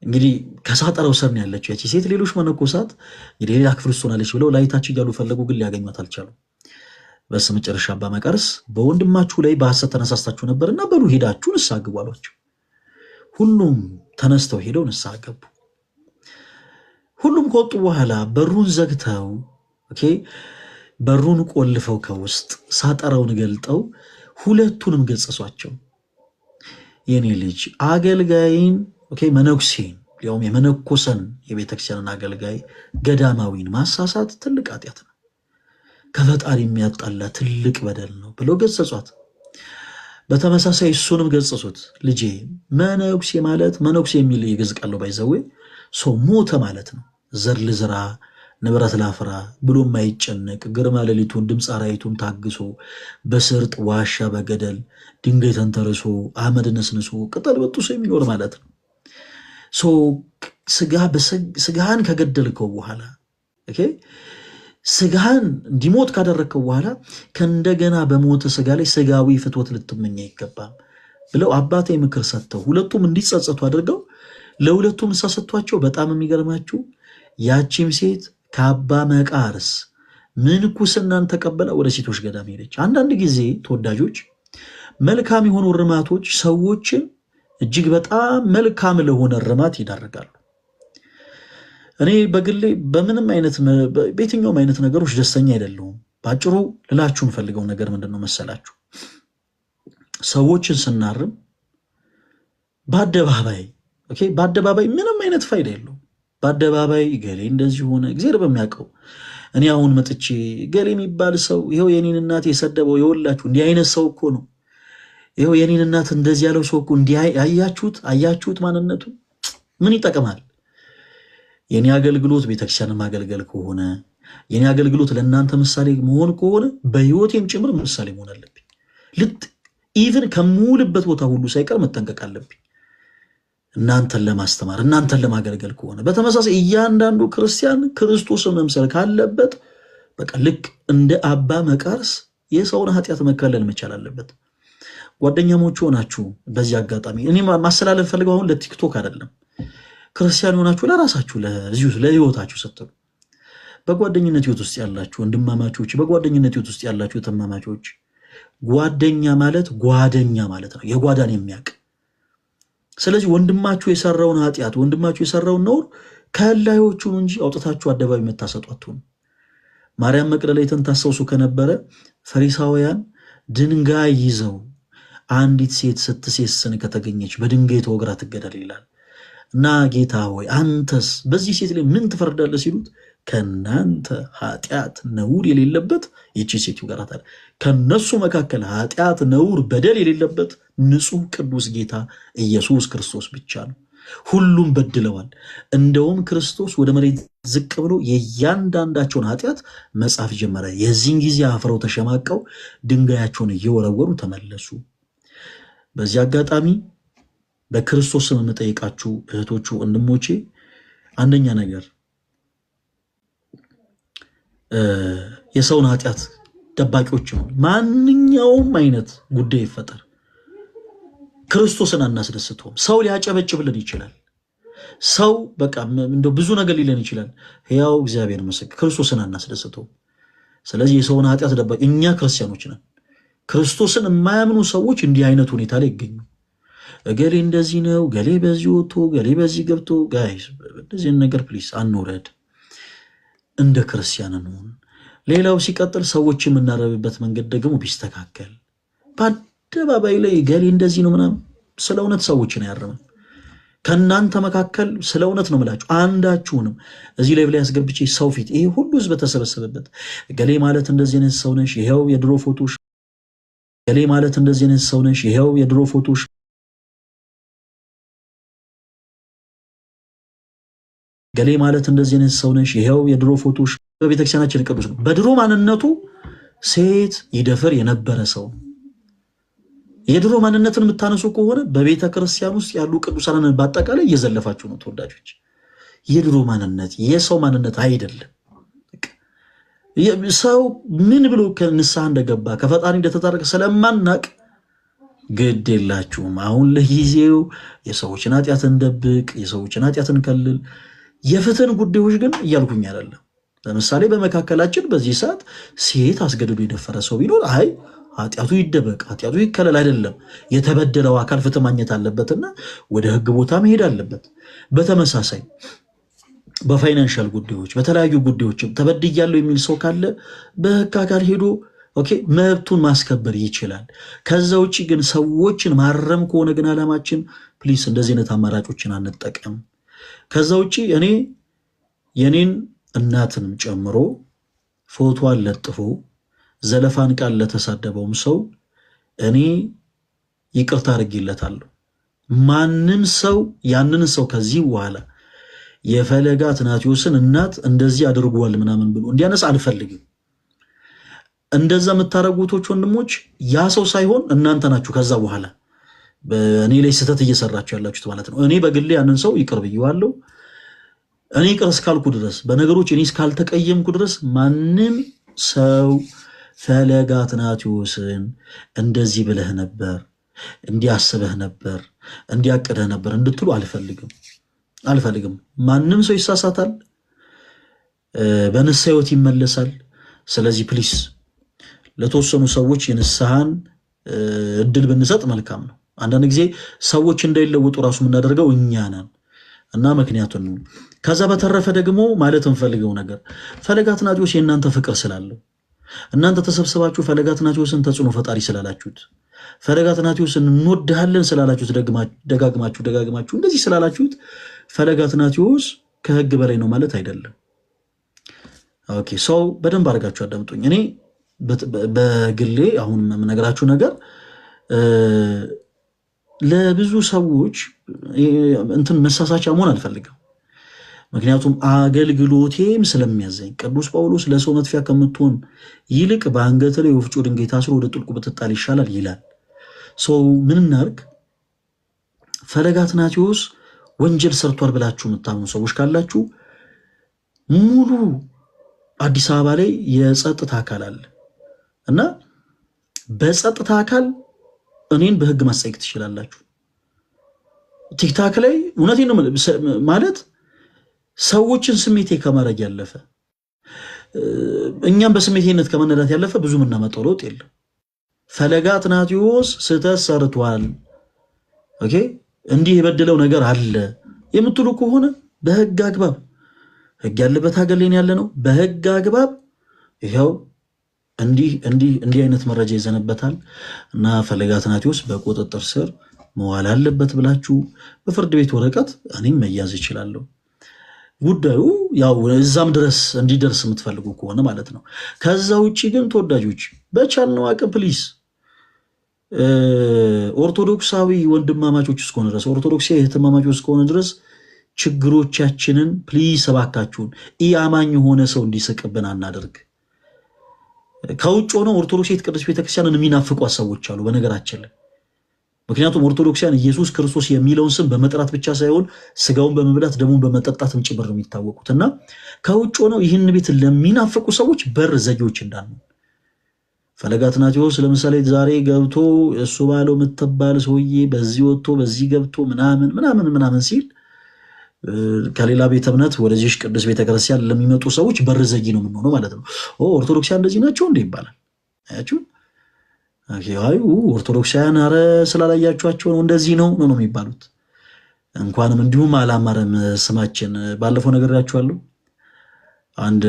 እንግዲህ ከሳጠራው ስር ነው ያለችው ያቺ ሴት። ሌሎች መነኮሳት እንግዲህ ሌላ ክፍል ውስጥ ሆናለች ብለው ላይታች እያሉ ፈለጉ፣ ግን ሊያገኟት አልቻሉም። በስተመጨረሻ አባ መቃርስ በወንድማችሁ ላይ በሐሰት ተነሳስታችሁ ነበርና በሉ ሄዳችሁ ንስሐ ግቡ አሏቸው። ሁሉም ተነስተው ሄደው ንስሐ ገቡ። ሁሉም ከወጡ በኋላ በሩን ዘግተው በሩን ቆልፈው ከውስጥ ሳጠራውን ገልጠው ሁለቱንም ገጸሷቸው። የኔ ልጅ አገልጋይን መነኩሴን ያውም የመነኮሰን የቤተክርስቲያንን አገልጋይ ገዳማዊን ማሳሳት ትልቅ ኃጢአት ነው፣ ከፈጣሪ የሚያጣላ ትልቅ በደል ነው ብለው ገጸጿት። በተመሳሳይ እሱንም ገጸጹት። ልጄ መነኩሴ ማለት መነኩሴ የሚል የግዕዝ ቃል ነው ባይዘዌ ሰው ሞተ ማለት ነው። ዘር ልዝራ ንብረት ላፍራ ብሎ የማይጨነቅ ግርማ ሌሊቱን ድምፅ አራዊቱን ታግሶ በስርጥ ዋሻ በገደል ድንጋይ ተንተርሶ አመድ ነስንሶ ቅጠል በጥሶ የሚኖር ማለት ነው። ስጋህን ከገደልከው በኋላ ስጋህን እንዲሞት ካደረግከው በኋላ ከእንደገና በሞተ ስጋ ላይ ስጋዊ ፍትወት ልትመኝ አይገባም ብለው አባቴ ምክር ሰጥተው ሁለቱም እንዲጸጸቱ አድርገው ለሁለቱም ንስሐ ሰጥቷቸው። በጣም የሚገርማችሁ ያቺም ሴት ከአባ መቃርስ ምንኩስናን ተቀበላ ወደ ሴቶች ገዳም ሄደች። አንዳንድ ጊዜ ተወዳጆች መልካም የሆኑ እርማቶች ሰዎችን እጅግ በጣም መልካም ለሆነ እርማት ይዳርጋሉ። እኔ በግሌ በየትኛውም አይነት ነገሮች ደስተኛ አይደለሁም። በአጭሩ ልላችሁ የምፈልገው ነገር ምንድነው መሰላችሁ? ሰዎችን ስናርም በአደባባይ ምንም አይነት ፋይዳ የለውም። በአደባባይ ገሌ እንደዚህ ሆነ እግዚአብሔር በሚያውቀው እኔ አሁን መጥቼ ገሌ የሚባል ሰው ይኸው የኔን እናት የሰደበው የወላችሁ እንዲህ አይነት ሰው እኮ ነው፣ ይኸው የኔን እናት እንደዚህ ያለው ሰው እኮ እንዲህ አያችሁት ማንነቱ ምን ይጠቅማል? የኔ አገልግሎት ቤተክርስቲያንን ማገልገል ከሆነ የኔ አገልግሎት ለእናንተ ምሳሌ መሆን ከሆነ በህይወቴም ጭምር ምሳሌ መሆን አለብኝ። ኢቭን ከምውልበት ቦታ ሁሉ ሳይቀር መጠንቀቅ አለብኝ እናንተን ለማስተማር እናንተን ለማገልገል ከሆነ። በተመሳሳይ እያንዳንዱ ክርስቲያን ክርስቶስን መምሰል ካለበት በቃ ልክ እንደ አባ መቃርስ የሰውን ኃጢአት መከለል መቻል አለበት። ጓደኛሞች ሆናችሁ በዚህ አጋጣሚ እኔ ማስተላለፍ ፈልገው አሁን ለቲክቶክ አይደለም፣ ክርስቲያን ሆናችሁ ለራሳችሁ ለህይወታችሁ ስትሉ በጓደኝነት ህይወት ውስጥ ያላችሁ ወንድማማቾች፣ በጓደኝነት ህይወት ውስጥ ያላችሁ ተማማቾች፣ ጓደኛ ማለት ጓደኛ ማለት ነው፣ የጓዳን የሚያውቅ። ስለዚህ ወንድማችሁ የሰራውን ኃጢአት ወንድማችሁ የሰራውን ነውር ከላዮቹን እንጂ አውጥታችሁ አደባባይ መታሰጧችሁን። ማርያም መቅደላዊትን ታስታውሱ ከነበረ ፈሪሳውያን ድንጋይ ይዘው አንዲት ሴት ስትሴስን ከተገኘች በድንጋይ ተወግራ ትገደል ይላል እና ጌታ ሆይ አንተስ በዚህ ሴት ላይ ምን ትፈርዳለህ ሲሉት ከናንተ ኃጢአት ነውር የሌለበት ይቺ ሴት ይገራታል። ከነሱ መካከል ኃጢአት ነውር በደል የሌለበት ንጹህ ቅዱስ ጌታ ኢየሱስ ክርስቶስ ብቻ ነው። ሁሉም በድለዋል። እንደውም ክርስቶስ ወደ መሬት ዝቅ ብሎ የእያንዳንዳቸውን ኃጢአት መጻፍ ጀመረ። የዚህን ጊዜ አፍረው ተሸማቀው ድንጋያቸውን እየወረወሩ ተመለሱ። በዚህ አጋጣሚ በክርስቶስ ስም የምጠይቃችሁ እህቶቹ ወንድሞቼ፣ አንደኛ ነገር የሰውን ኃጢአት ደባቂዎች ነው። ማንኛውም አይነት ጉዳይ ይፈጠር ክርስቶስን አናስደስተውም። ሰው ሊያጨበጭብልን ይችላል። ሰው በቃ እንደው ብዙ ነገር ሊለን ይችላል። ሕያው እግዚአብሔር ምስክር ክርስቶስን አናስደስተውም። ስለዚህ የሰውን ኃጢአት ደባቂ እኛ ክርስቲያኖች ነን። ክርስቶስን የማያምኑ ሰዎች እንዲህ አይነት ሁኔታ ላይ ይገኙ። ገሌ እንደዚህ ነው፣ ገሌ በዚህ ወጥቶ፣ ገሌ በዚህ ገብቶ። ጋይስ እንደዚህን ነገር ፕሊስ አንውረድ። እንደ ክርስቲያን እንሆን። ሌላው ሲቀጥል ሰዎች የምናረብበት መንገድ ደግሞ ቢስተካከል። በአደባባይ ላይ ገሌ እንደዚህ ነው ምናምን፣ ስለ እውነት ሰዎችን አያርምም። ከእናንተ መካከል ስለ እውነት ነው የምላችሁ አንዳችሁንም እዚህ ላይ ያስገብቼ ሰው ፊት ይሄ ሁሉ ህዝብ በተሰበሰበበት ገሌ ማለት እንደዚህ አይነት ሰው ነሽ፣ ይሄው የድሮ ፎቶሽ፣ ገሌ ማለት እንደዚህ አይነት ሰው ነሽ፣ ይሄው የድሮ ፎቶሽ፣ ገሌ ማለት እንደዚህ አይነት ሰው ነሽ፣ ይሄው የድሮ ፎቶሽ። በቤተክርስቲያናችን ቅዱስ ነው። በድሮ ማንነቱ ሴት ይደፍር የነበረ ሰው። የድሮ ማንነትን የምታነሱ ከሆነ በቤተ ክርስቲያን ውስጥ ያሉ ቅዱሳንን በአጠቃላይ እየዘለፋችሁ ነው ተወዳጆች። የድሮ ማንነት የሰው ማንነት አይደለም። ሰው ምን ብሎ ከንስሐ እንደገባ ከፈጣሪ እንደተጣረቀ ስለማናቅ ግድ የላችሁም። አሁን ለጊዜው የሰዎችን ኃጢአት እንደብቅ፣ የሰዎችን ኃጢአት እንከልል። የፍትህን ጉዳዮች ግን እያልኩኝ አይደለም። ለምሳሌ በመካከላችን በዚህ ሰዓት ሴት አስገድዶ የደፈረ ሰው ቢኖር አይ ኃጢአቱ ይደበቅ፣ ኃጢአቱ ይከለል አይደለም። የተበደለው አካል ፍትህ ማግኘት አለበትና ወደ ህግ ቦታ መሄድ አለበት። በተመሳሳይ በፋይናንሻል ጉዳዮች በተለያዩ ጉዳዮችም ተበድያለሁ የሚል ሰው ካለ በህግ አካል ሄዶ መብቱን ማስከበር ይችላል። ከዛ ውጭ ግን ሰዎችን ማረም ከሆነ ግን ዓላማችን ፕሊስ እንደዚህ አይነት አማራጮችን አንጠቀም። ከዛ ውጭ እኔ የኔን እናትንም ጨምሮ ፎቶዋን ለጥፎ ዘለፋን ቃል ለተሳደበውም ሰው እኔ ይቅርታ አድርጌለታለሁ። ማንም ሰው ያንን ሰው ከዚህ በኋላ የፈለገ አትናቴዎስን እናት እንደዚህ አድርጓል ምናምን ብሎ እንዲያነሳ አልፈልግም። እንደዛ የምታረጉቶች ወንድሞች ያ ሰው ሳይሆን እናንተ ናችሁ ከዛ በኋላ በእኔ ላይ ስህተት እየሰራችሁ ያላችሁት ማለት ነው። እኔ በግሌ ያንን ሰው ይቅር ብዬዋለሁ። እኔ ይቅር እስካልኩ ድረስ በነገሮች እኔ እስካልተቀየምኩ ድረስ ማንም ሰው ፈለገ አትናቴዎስን እንደዚህ ብለህ ነበር፣ እንዲያስበህ ነበር፣ እንዲያቅደህ ነበር እንድትሉ አልፈልግም። ማንም ሰው ይሳሳታል፣ በንስሐ ሕይወት ይመለሳል። ስለዚህ ፕሊስ ለተወሰኑ ሰዎች የንስሐን እድል ብንሰጥ መልካም ነው። አንዳንድ ጊዜ ሰዎች እንዳይለወጡ ራሱ የምናደርገው እኛ ነን እና ምክንያቱም ነው። ከዛ በተረፈ ደግሞ ማለት እንፈልገው ነገር ፈለገ አትናቴዎስ የእናንተ ፍቅር ስላለው እናንተ ተሰብስባችሁ ፈለገ አትናቴዎስን ተጽዕኖ ፈጣሪ ስላላችሁት ፈለገ አትናቴዎስን እንወድሃለን ስላላችሁት ደጋግማችሁ እንደዚህ ስላላችሁት ፈለገ አትናቴዎስ ከህግ በላይ ነው ማለት አይደለም። ኦኬ ሰው በደንብ አድርጋችሁ አዳምጡኝ። እኔ በግሌ አሁን የምነግራችሁ ነገር ለብዙ ሰዎች እንትን መሳሳቻ መሆን አልፈልግም። ምክንያቱም አገልግሎቴም ስለሚያዘኝ ቅዱስ ጳውሎስ ለሰው መጥፊያ ከምትሆን ይልቅ በአንገት ላይ ወፍጮ ድንጋይ ታስሮ ወደ ጥልቁ ብትጣል ይሻላል ይላል። ሰው ምን እናድርግ? ፈለገ አትናቴዎስ ወንጀል ሰርቷል ብላችሁ የምታምኑ ሰዎች ካላችሁ ሙሉ አዲስ አበባ ላይ የጸጥታ አካል አለ እና በጸጥታ አካል እኔን በህግ ማስጠየቅ ትችላላችሁ። ቲክታክ ላይ እውነቴን ነው ማለት ሰዎችን ስሜቴ ከማድረግ ያለፈ እኛም በስሜቴነት ከመነዳት ያለፈ ብዙ የምናመጣው ለውጥ የለም። ፈለገ አትናቴዎስ ስህተት ሰርቷል፣ ኦኬ እንዲህ የበደለው ነገር አለ የምትሉ ከሆነ በህግ አግባብ ህግ ያለበት ሀገር ላይ ያለ ነው። በህግ አግባብ ይኸው እንዲህ አይነት መረጃ ይዘንበታል እና ፈለገ አትናቴዎስ በቁጥጥር ስር መዋል አለበት ብላችሁ በፍርድ ቤት ወረቀት እኔም መያዝ ይችላለሁ። ጉዳዩ ያው እዛም ድረስ እንዲደርስ የምትፈልጉ ከሆነ ማለት ነው። ከዛ ውጭ ግን ተወዳጆች በቻልነው አቅም ፕሊስ ኦርቶዶክሳዊ ወንድማማቾች እስከሆነ ድረስ ኦርቶዶክሳዊ እህትማማቾች እስከሆነ ድረስ ችግሮቻችንን ፕሊስ እባካችሁን ኢአማኝ የሆነ ሰው እንዲስቅብን አናደርግ። ከውጭ ሆነው ኦርቶዶክሳዊት ቅድስት ቤተክርስቲያንን የሚናፍቋት ሰዎች አሉ በነገራችን ላይ። ምክንያቱም ኦርቶዶክሲያን ኢየሱስ ክርስቶስ የሚለውን ስም በመጥራት ብቻ ሳይሆን ስጋውን በመብላት ደሙን በመጠጣትም ጭምር ነው የሚታወቁት እና ከውጭ ሆነው ይህን ቤት ለሚናፍቁ ሰዎች በር ዘጊዎች እንዳሉ ፈለገ አትናቴዎስ ለምሳሌ ዛሬ ገብቶ እሱ ባለው የምትባል ሰውዬ በዚህ ወጥቶ በዚህ ገብቶ ምናምን ሲል ከሌላ ቤተ እምነት ወደዚህ ቅዱስ ቤተክርስቲያን ለሚመጡ ሰዎች በር ዘጊ ነው የምንሆነው ማለት ነው። ኦርቶዶክሲያን እንደዚህ ናቸው እንዴ ይባላል። አያችሁ አይ ኦርቶዶክሳውያን አረ ስላላያችኋቸው ነው እንደዚህ ነው የሚባሉት። እንኳንም እንዲሁም አላማረም ስማችን። ባለፈው ነግሬያችኋለሁ። አንድ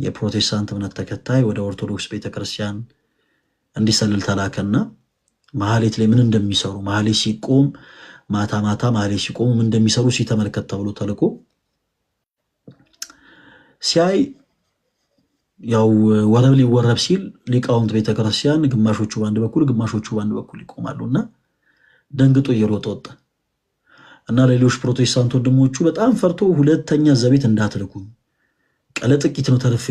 የፕሮቴስታንት እምነት ተከታይ ወደ ኦርቶዶክስ ቤተክርስቲያን እንዲሰልል ተላከና መሐሌት ላይ ምን እንደሚሰሩ መሐሌት ሲቆም ማታ መሐሌት ሲቆሙ ምን እንደሚሰሩ ሲተመልከት ተብሎ ተልኮ ሲያይ ያው ወረብ ሊወረብ ሲል ሊቃውንት ቤተክርስቲያን ግማሾቹ በአንድ በኩል ግማሾቹ በአንድ በኩል ይቆማሉና ደንግጦ እየሮጠ ወጣ እና ሌሎች ፕሮቴስታንት ወንድሞቹ በጣም ፈርቶ ሁለተኛ ዘቤት እንዳትልኩኝ ቀለጥቂት ነው ተርፌ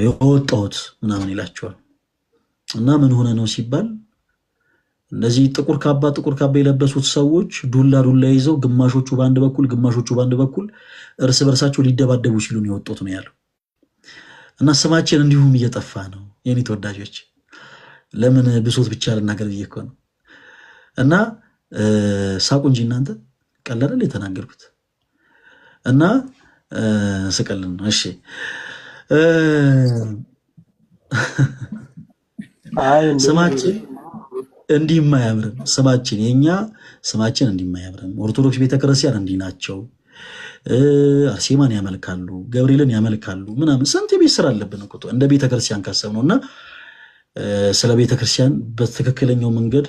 የወጣሁት ምናምን ይላቸዋል። እና ምን ሆነ ነው ሲባል እነዚህ ጥቁር ካባ የለበሱት ሰዎች ዱላ ይዘው ግማሾቹ በአንድ በኩል ግማሾቹ በአንድ በኩል እርስ በርሳቸው ሊደባደቡ ሲሉ ነው የወጡት ነው ያለው። እና ስማችን እንዲሁም እየጠፋ ነው የኔ ተወዳጆች። ለምን ብሶት ብቻ ልናገር ብዬ እኮ ነው። እና ሳቁ እንጂ እናንተ ቀለል የተናገርኩት እና ስቀልን ነው። እሺ ስማችን እንዲህም አያምርም። ስማችን የኛ ስማችን እንዲህም አያምርም። ኦርቶዶክስ ቤተክርስቲያን እንዲህ ናቸው። አርሴማን ያመልካሉ፣ ገብርኤልን ያመልካሉ ምናምን ስንት ቤት ስራ አለብን እኮ እንደ ቤተክርስቲያን ካሰብነው እና ስለ ቤተክርስቲያን በትክክለኛው መንገድ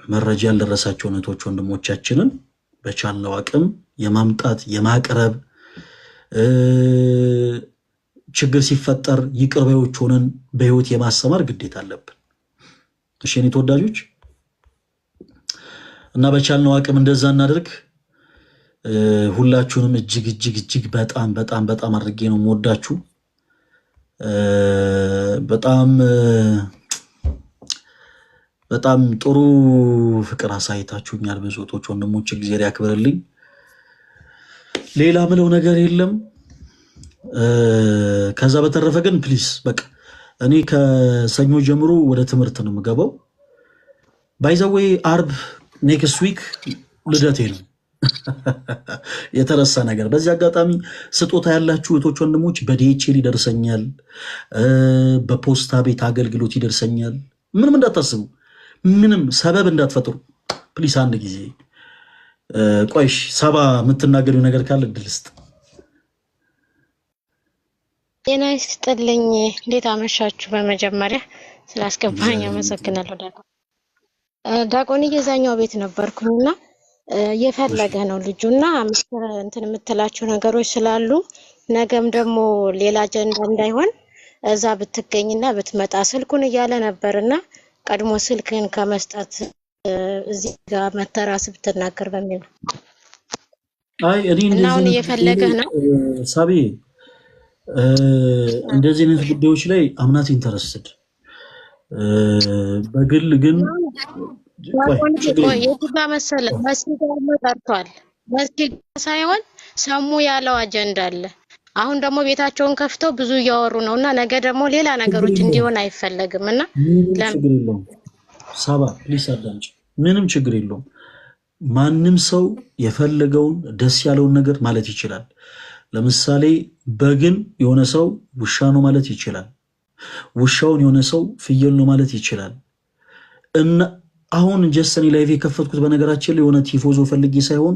መረጃ ያልደረሳቸው እህቶች ወንድሞቻችንን በቻልነው አቅም የማምጣት የማቅረብ ችግር ሲፈጠር ይቅር ባዮች ሆነን በህይወት የማስተማር ግዴታ አለብን። እሺ የኔ ተወዳጆች እና በቻልነው አቅም እንደዛ እናድርግ። ሁላችሁንም እጅግ በጣም አድርጌ ነው የምወዳችሁ። በጣም ጥሩ ፍቅር አሳይታችሁኛል። በዞቶች ወንድሞች እግዚአብሔር ያክብርልኝ። ሌላ ምለው ነገር የለም። ከዛ በተረፈ ግን ፕሊስ በቃ እኔ ከሰኞ ጀምሮ ወደ ትምህርት ነው የምገባው። ባይዘዌ አርብ ኔክስት ዊክ ልደቴ ነው። የተረሳ ነገር። በዚህ አጋጣሚ ስጦታ ያላችሁ እህቶች ወንድሞች፣ በዲኤችኤል ይደርሰኛል፣ በፖስታ ቤት አገልግሎት ይደርሰኛል። ምንም እንዳታስቡ፣ ምንም ሰበብ እንዳትፈጥሩ ፕሊስ። አንድ ጊዜ ቆይሽ ሰባ የምትናገሪው ነገር ካለ እድል ስጥ። ጤና ይስጥልኝ። እንዴት አመሻችሁ? በመጀመሪያ ስላስገባኝ አመሰግናለሁ። ዳቆን የዛኛው ቤት ነበርኩኝና እየፈለገ ነው ልጁና እንትን የምትላቸው ነገሮች ስላሉ ነገም ደግሞ ሌላ አጀንዳ እንዳይሆን እዛ ብትገኝና ብትመጣ ስልኩን እያለ ነበርና ቀድሞ ስልክን ከመስጠት እዚህ ጋር መተራስ ብትናገር በሚል ነው። አይ እኔ እና አሁን እየፈለገ ነው ሳቢ እንደዚህ አይነት ጉዳዮች ላይ አምናት ኢንተረስትድ በግል ግን የቱጋ መሰለ መስጊድ ጠርቷል። መስጊድ ሳይሆን ሰሙ ያለው አጀንዳ አለ። አሁን ደግሞ ቤታቸውን ከፍተው ብዙ እያወሩ ነውና ነገ ደግሞ ሌላ ነገሮች እንዲሆን አይፈለግምና ችግር የለውም። ሳባ ፕሊስ አዳምጪ። ምንም ችግር የለውም። ማንም ሰው የፈለገውን ደስ ያለውን ነገር ማለት ይችላል። ለምሳሌ በግን የሆነ ሰው ውሻ ነው ማለት ይችላል። ውሻውን የሆነ ሰው ፍየል ነው ማለት ይችላል። እና አሁን ጀሰኒ ላይቭ የከፈትኩት በነገራችን ላይ የሆነ ቲፎዞ ፈልጌ ሳይሆን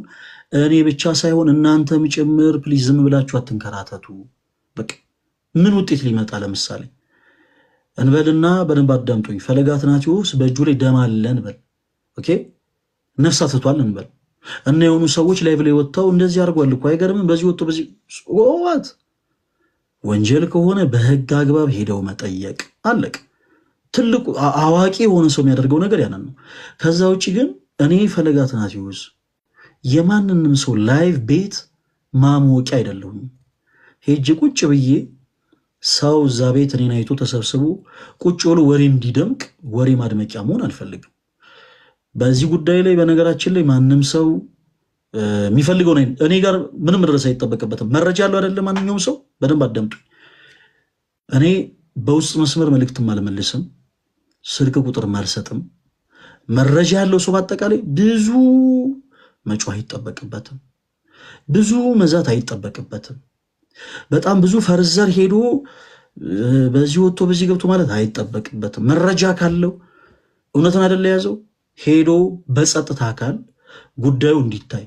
እኔ ብቻ ሳይሆን እናንተም ጭምር ፕሊዝ ዝም ብላችሁ አትንከራተቱ። በቃ ምን ውጤት ሊመጣ ለምሳሌ እንበልና በደንብ አዳምጡኝ። ፈለገ አትናትዮስ በእጁ ላይ ደም አለ እንበል፣ ኦኬ ነፍስ አትቷል እንበል እና የሆኑ ሰዎች ላይቭ ላይ ወጥተው እንደዚህ አድርጓል እኮ አይገርምም፣ በዚህ ወጥቶ በዚህ ወዋት ወንጀል ከሆነ በህግ አግባብ ሄደው መጠየቅ አለቅ። ትልቁ አዋቂ የሆነ ሰው የሚያደርገው ነገር ያንን ነው። ከዛ ውጭ ግን እኔ ፈለገ አትናትዮስ የማንንም ሰው ላይቭ ቤት ማሞቂያ አይደለሁም። ሄጅ ቁጭ ብዬ ሰው እዛ ቤት እኔን አይቶ ተሰብስቦ ቁጭ ብሎ ወሬ እንዲደምቅ ወሬ ማድመቂያ መሆን አልፈልግም። በዚህ ጉዳይ ላይ በነገራችን ላይ ማንም ሰው የሚፈልገው እኔ ጋር ምንም ድረስ አይጠበቅበትም። መረጃ ያለው አይደለም ማንኛውም ሰው በደንብ አዳምጡ። እኔ በውስጥ መስመር መልእክትም አልመልስም፣ ስልክ ቁጥርም አልሰጥም። መረጃ ያለው ሰው በአጠቃላይ ብዙ መጮህ አይጠበቅበትም፣ ብዙ መዛት አይጠበቅበትም። በጣም ብዙ ፈርዘር ሄዶ በዚህ ወጥቶ በዚህ ገብቶ ማለት አይጠበቅበትም። መረጃ ካለው እውነትን አይደለ ያዘው ሄዶ በጸጥታ አካል ጉዳዩ እንዲታይ።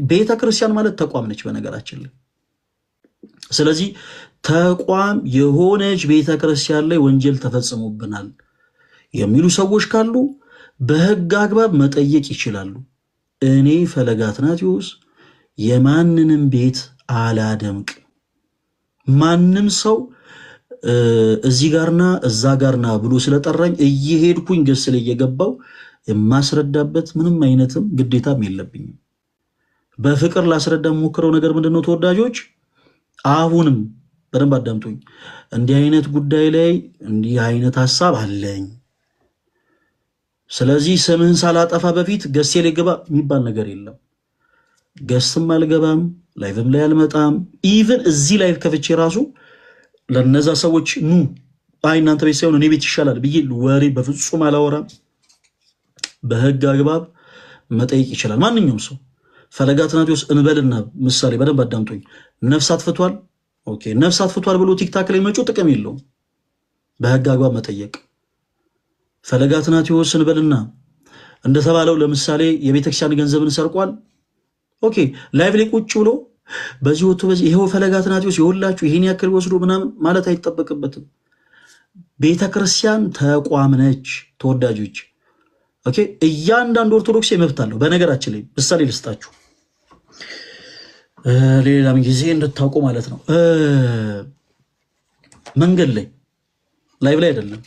ቤተ ክርስቲያን ማለት ተቋም ነች በነገራችን ላይ። ስለዚህ ተቋም የሆነች ቤተ ክርስቲያን ላይ ወንጀል ተፈጽሞብናል የሚሉ ሰዎች ካሉ በህግ አግባብ መጠየቅ ይችላሉ። እኔ ፈለገ አትናትዮስ የማንንም ቤት አላደምቅ። ማንም ሰው እዚህ ጋርና እዛ ጋርና ብሎ ስለጠራኝ እየሄድኩኝ ገስ ላይ እየገባው የማስረዳበት ምንም አይነትም ግዴታም የለብኝም። በፍቅር ላስረዳ የሞክረው ነገር ምንድነው? ተወዳጆች አሁንም በደንብ አዳምጡኝ። እንዲህ አይነት ጉዳይ ላይ እንዲህ አይነት ሀሳብ አለኝ። ስለዚህ ስምህን ሳላጠፋ በፊት ገስቴ ላይ ግባ የሚባል ነገር የለም። ገስትም አልገባም፣ ላይቭም ላይ አልመጣም። ኢቭን እዚህ ላይቭ ከፍቼ ራሱ ለነዛ ሰዎች ኑ አይ እናንተ ቤት ሳይሆን እኔ ቤት ይሻላል ብዬ ወሬ በፍጹም አላወራም። በህግ አግባብ መጠየቅ ይችላል ማንኛውም ሰው። ፈለገ አትናትዮስ እንበልና ምሳሌ በደንብ አዳምጡኝ። ነፍስ አጥፍቷል፣ ኦኬ ነፍስ አጥፍቷል ብሎ ቲክታክ ላይ መጮህ ጥቅም የለውም። በህግ አግባብ መጠየቅ። ፈለገ አትናትዮስ እንበልና እንደተባለው ለምሳሌ የቤተክርስቲያን ገንዘብን ሰርቋል፣ ኦኬ ላይቭ ላይ ቁጭ ብሎ በዚህ ወጥቶ በዚህ ይሄው ፈለገ አትናትዮስ ይኸውላችሁ ይሄን ያክል ወስዶ ምናምን ማለት አይጠበቅበትም። ቤተክርስቲያን ተቋም ነች ተወዳጆች። ኦኬ እያንዳንዱ ኦርቶዶክስ መብት አለው። በነገራችን ላይ ምሳሌ ልስጣችሁ ሌላም ጊዜ እንድታውቁ ማለት ነው። መንገድ ላይ ላይቭ ላይ አይደለም፣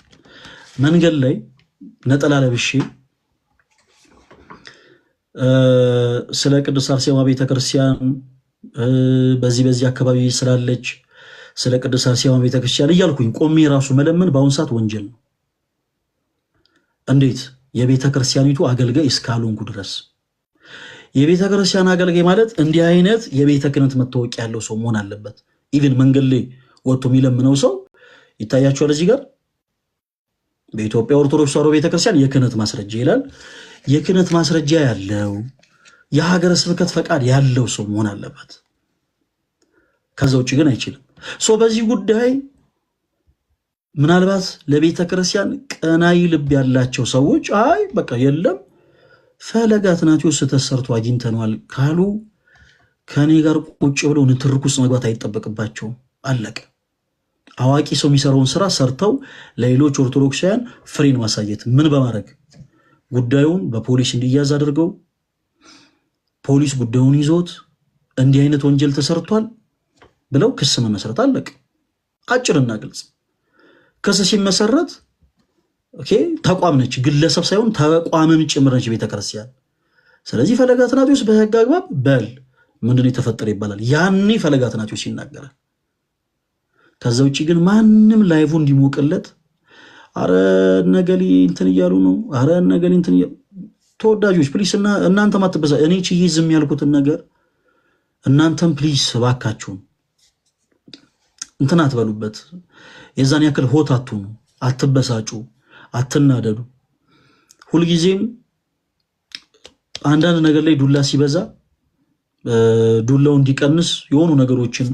መንገድ ላይ ነጠላ ለብሼ ስለ ቅዱስ አርሴማ ቤተክርስቲያን በዚህ አካባቢ ስላለች ስለ ቅዱስ አርሴማ ቤተክርስቲያን እያልኩኝ ቆሜ ራሱ መለመን በአሁኑ ሰዓት ወንጀል ነው። እንዴት? የቤተ ክርስቲያኒቱ አገልጋይ እስካልሆንኩ ድረስ። የቤተ ክርስቲያን አገልጋይ ማለት እንዲህ አይነት የቤተ ክህነት መታወቂያ ያለው ሰው መሆን አለበት። ኢቭን መንገድ ላይ ወጥቶ የሚለምነው ሰው ይታያቸዋል። እዚህ ጋር በኢትዮጵያ ኦርቶዶክስ ተዋሕዶ ቤተክርስቲያን የክህነት ማስረጃ ይላል። የክህነት ማስረጃ ያለው የሀገረ ስብከት ፈቃድ ያለው ሰው መሆን አለበት። ከዛ ውጭ ግን አይችልም። በዚህ ጉዳይ ምናልባት ለቤተ ክርስቲያን ቀናይ ልብ ያላቸው ሰዎች አይ በቃ የለም ፈለገ አትናቴዎስ ተሰርቶ አግኝተናል ካሉ ከኔ ጋር ቁጭ ብለው ንትርክ ውስጥ መግባት አይጠበቅባቸውም። አለቀ። አዋቂ ሰው የሚሰራውን ስራ ሰርተው ለሌሎች ኦርቶዶክሳውያን ፍሬን ማሳየት ምን በማድረግ ጉዳዩን በፖሊስ እንዲያዝ አድርገው ፖሊስ ጉዳዩን ይዞት እንዲህ አይነት ወንጀል ተሰርቷል ብለው ክስ መመስረት። አለቀ። አጭርና ግልጽ። ክስ ሲመሰረት ኦኬ ተቋም ነች፣ ግለሰብ ሳይሆን ተቋምም ጭምር ነች ቤተክርስቲያን። ስለዚህ ፈለገ አትናቴዎስ በህግ አግባብ በል ምንድነው የተፈጠረ ይባላል። ያኔ ፈለገ አትናቴዎስ ይናገራል። ከዛ ውጪ ግን ማንም ላይቭ እንዲሞቅለት አረ ነገሊ እንትን እያሉ ነው፣ አረ ነገሊ እንትን ተወዳጆች ፕሊስ እና እናንተም አትበዛ። እኔ ችዬ ዝም ያልኩትን ነገር እናንተም ፕሊስ እባካችሁን እንትን አትበሉበት። የዛን ያክል ሆት አትሁኑ፣ አትበሳጩ፣ አትናደዱ። ሁልጊዜም አንዳንድ ነገር ላይ ዱላ ሲበዛ ዱላው እንዲቀንስ የሆኑ ነገሮችን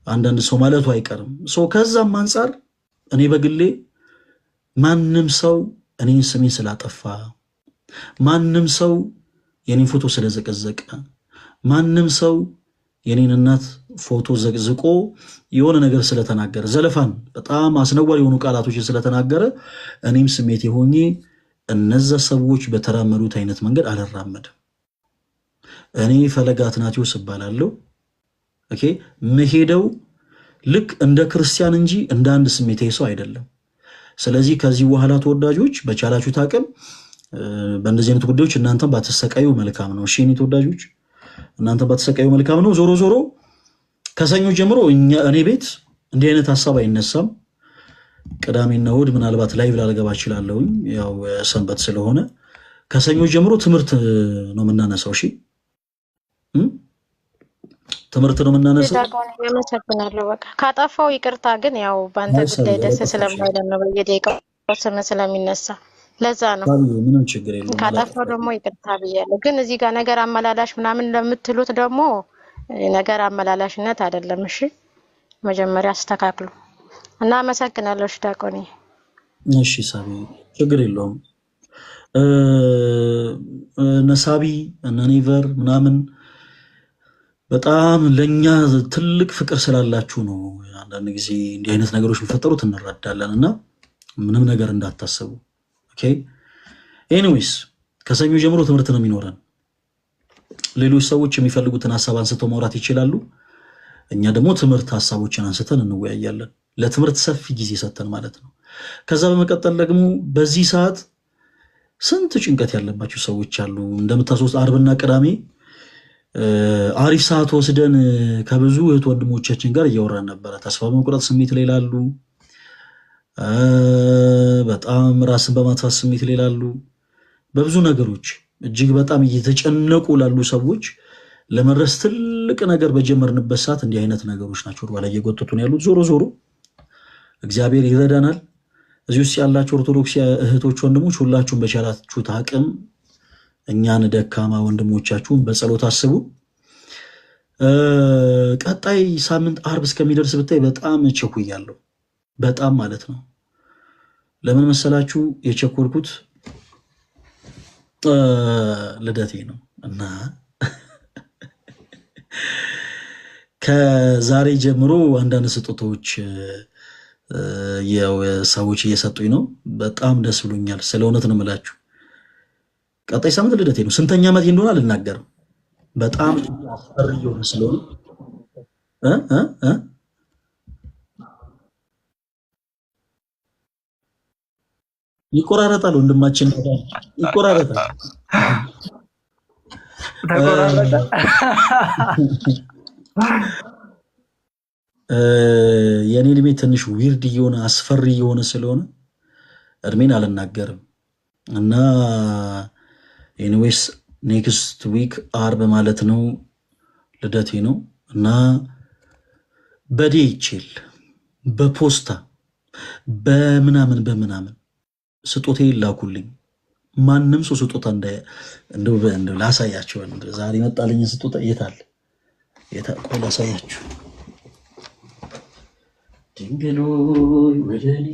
አንዳንድ ሰው ማለቱ አይቀርም። ከዛም አንፃር እኔ በግሌ ማንም ሰው እኔን ስሜን ስላጠፋ፣ ማንም ሰው የኔን ፎቶ ስለዘቀዘቀ፣ ማንም ሰው የኔን እናት ፎቶ ዘቅዝቆ የሆነ ነገር ስለተናገረ፣ ዘለፋን በጣም አስነዋሪ የሆኑ ቃላቶችን ስለተናገረ እኔም ስሜት የሆኜ እነዛ ሰዎች በተራመዱት አይነት መንገድ አልራመድም። እኔ ፈለገ አትናቴዎስ እባላለሁ። ኦኬ መሄደው ልክ እንደ ክርስቲያን እንጂ እንደ አንድ ስሜታዊ ሰው አይደለም። ስለዚህ ከዚህ በኋላ ተወዳጆች በቻላችሁት አቅም በእንደዚህ አይነት ጉዳዮች እናንተም ባትሰቃዩ መልካም ነው። እሺ እኔ ተወዳጆች እናንተም ባትሰቃዩ መልካም ነው። ዞሮ ዞሮ ከሰኞ ጀምሮ እኔ ቤት እንዲህ አይነት ሐሳብ አይነሳም። ቅዳሜና እሑድ ምናልባት ላይቭ ላልገባ እችላለሁ፣ ያው ሰንበት ስለሆነ። ከሰኞ ጀምሮ ትምህርት ነው የምናነሳው። እሺ ትምህርት ነው የምናነሳው። አመሰግናለሁ። በቃ ካጠፋው ይቅርታ፣ ግን ያው በአንተ ጉዳይ ደስ ስለማይለን ነው በየደቂቃው ስም ስለሚነሳ ለዛ ነው። ምንም ችግር የለውም። ካጠፋው ደግሞ ይቅርታ ብያለሁ። ግን እዚህ ጋር ነገር አመላላሽ ምናምን ለምትሉት ደግሞ ነገር አመላላሽነት አይደለም። እሺ መጀመሪያ አስተካክሉ እና አመሰግናለሁ። እሺ ዲያቆኔ። እሺ ሳቢ ችግር የለውም። ነሳቢ እና ኔቨር ምናምን በጣም ለኛ ትልቅ ፍቅር ስላላችሁ ነው አንዳንድ ጊዜ እንዲህ አይነት ነገሮች የሚፈጠሩት እንረዳለን እና ምንም ነገር እንዳታስቡ። ኦኬ ኤኒዌይስ ከሰኞ ጀምሮ ትምህርት ነው የሚኖረን። ሌሎች ሰዎች የሚፈልጉትን ሐሳብ አንስተው ማውራት ይችላሉ። እኛ ደግሞ ትምህርት ሐሳቦችን አንስተን እንወያያለን። ለትምህርት ሰፊ ጊዜ ሰጥተን ማለት ነው። ከዛ በመቀጠል ደግሞ በዚህ ሰዓት ስንት ጭንቀት ያለባቸው ሰዎች አሉ። እንደምታስወስ አርብና ቅዳሜ አሪፍ ሰዓት ወስደን ከብዙ እህት ወንድሞቻችን ጋር እያወራን ነበረ። ተስፋ በመቁረጥ ስሜት ላይ ላሉ፣ በጣም ራስን በማጥፋት ስሜት ላይ ላሉ፣ በብዙ ነገሮች እጅግ በጣም እየተጨነቁ ላሉ ሰዎች ለመድረስ ትልቅ ነገር በጀመርንበት ሰዓት እንዲህ አይነት ነገሮች ናቸው ወደኋላ እየጎተቱን ያሉት። ዞሮ ዞሮ እግዚአብሔር ይረዳናል። እዚህ ውስጥ ያላችሁ ኦርቶዶክስ እህቶች ወንድሞች ሁላችሁም በቻላችሁት አቅም እኛን ደካማ ወንድሞቻችሁን በጸሎት አስቡ። ቀጣይ ሳምንት አርብ እስከሚደርስ ብታይ በጣም ቸኩያለሁ። በጣም ማለት ነው። ለምን መሰላችሁ የቸኮልኩት? ልደቴ ነው እና ከዛሬ ጀምሮ አንዳንድ ስጦታዎች ሰዎች እየሰጡኝ ነው። በጣም ደስ ብሎኛል። ስለ እውነት ነው የምላችሁ። ቀጣይ ሳምንት ልደቴ ነው። ስንተኛ ዓመቴ እንደሆነ አልናገርም። በጣም አስፈሪ የሆነ ስለሆነ ይቆራረጣል። ወንድማችን ይቆራረጣል። የኔ እድሜ ትንሽ ዊርድ እየሆነ አስፈሪ እየሆነ ስለሆነ እድሜን አልናገርም እና ኤኒዌይስ ኔክስት ዊክ አርብ ማለት ነው ልደቴ ነው እና በዲኤችኤል በፖስታ በምናምን ስጦታ ላኩልኝ ማንም ሰው ስጦታ እንደው ላሳያቸው ዛሬ መጣልኝ ስጦታ የታል ቆይ ላሳያችሁ ድንግሎ ወደኔ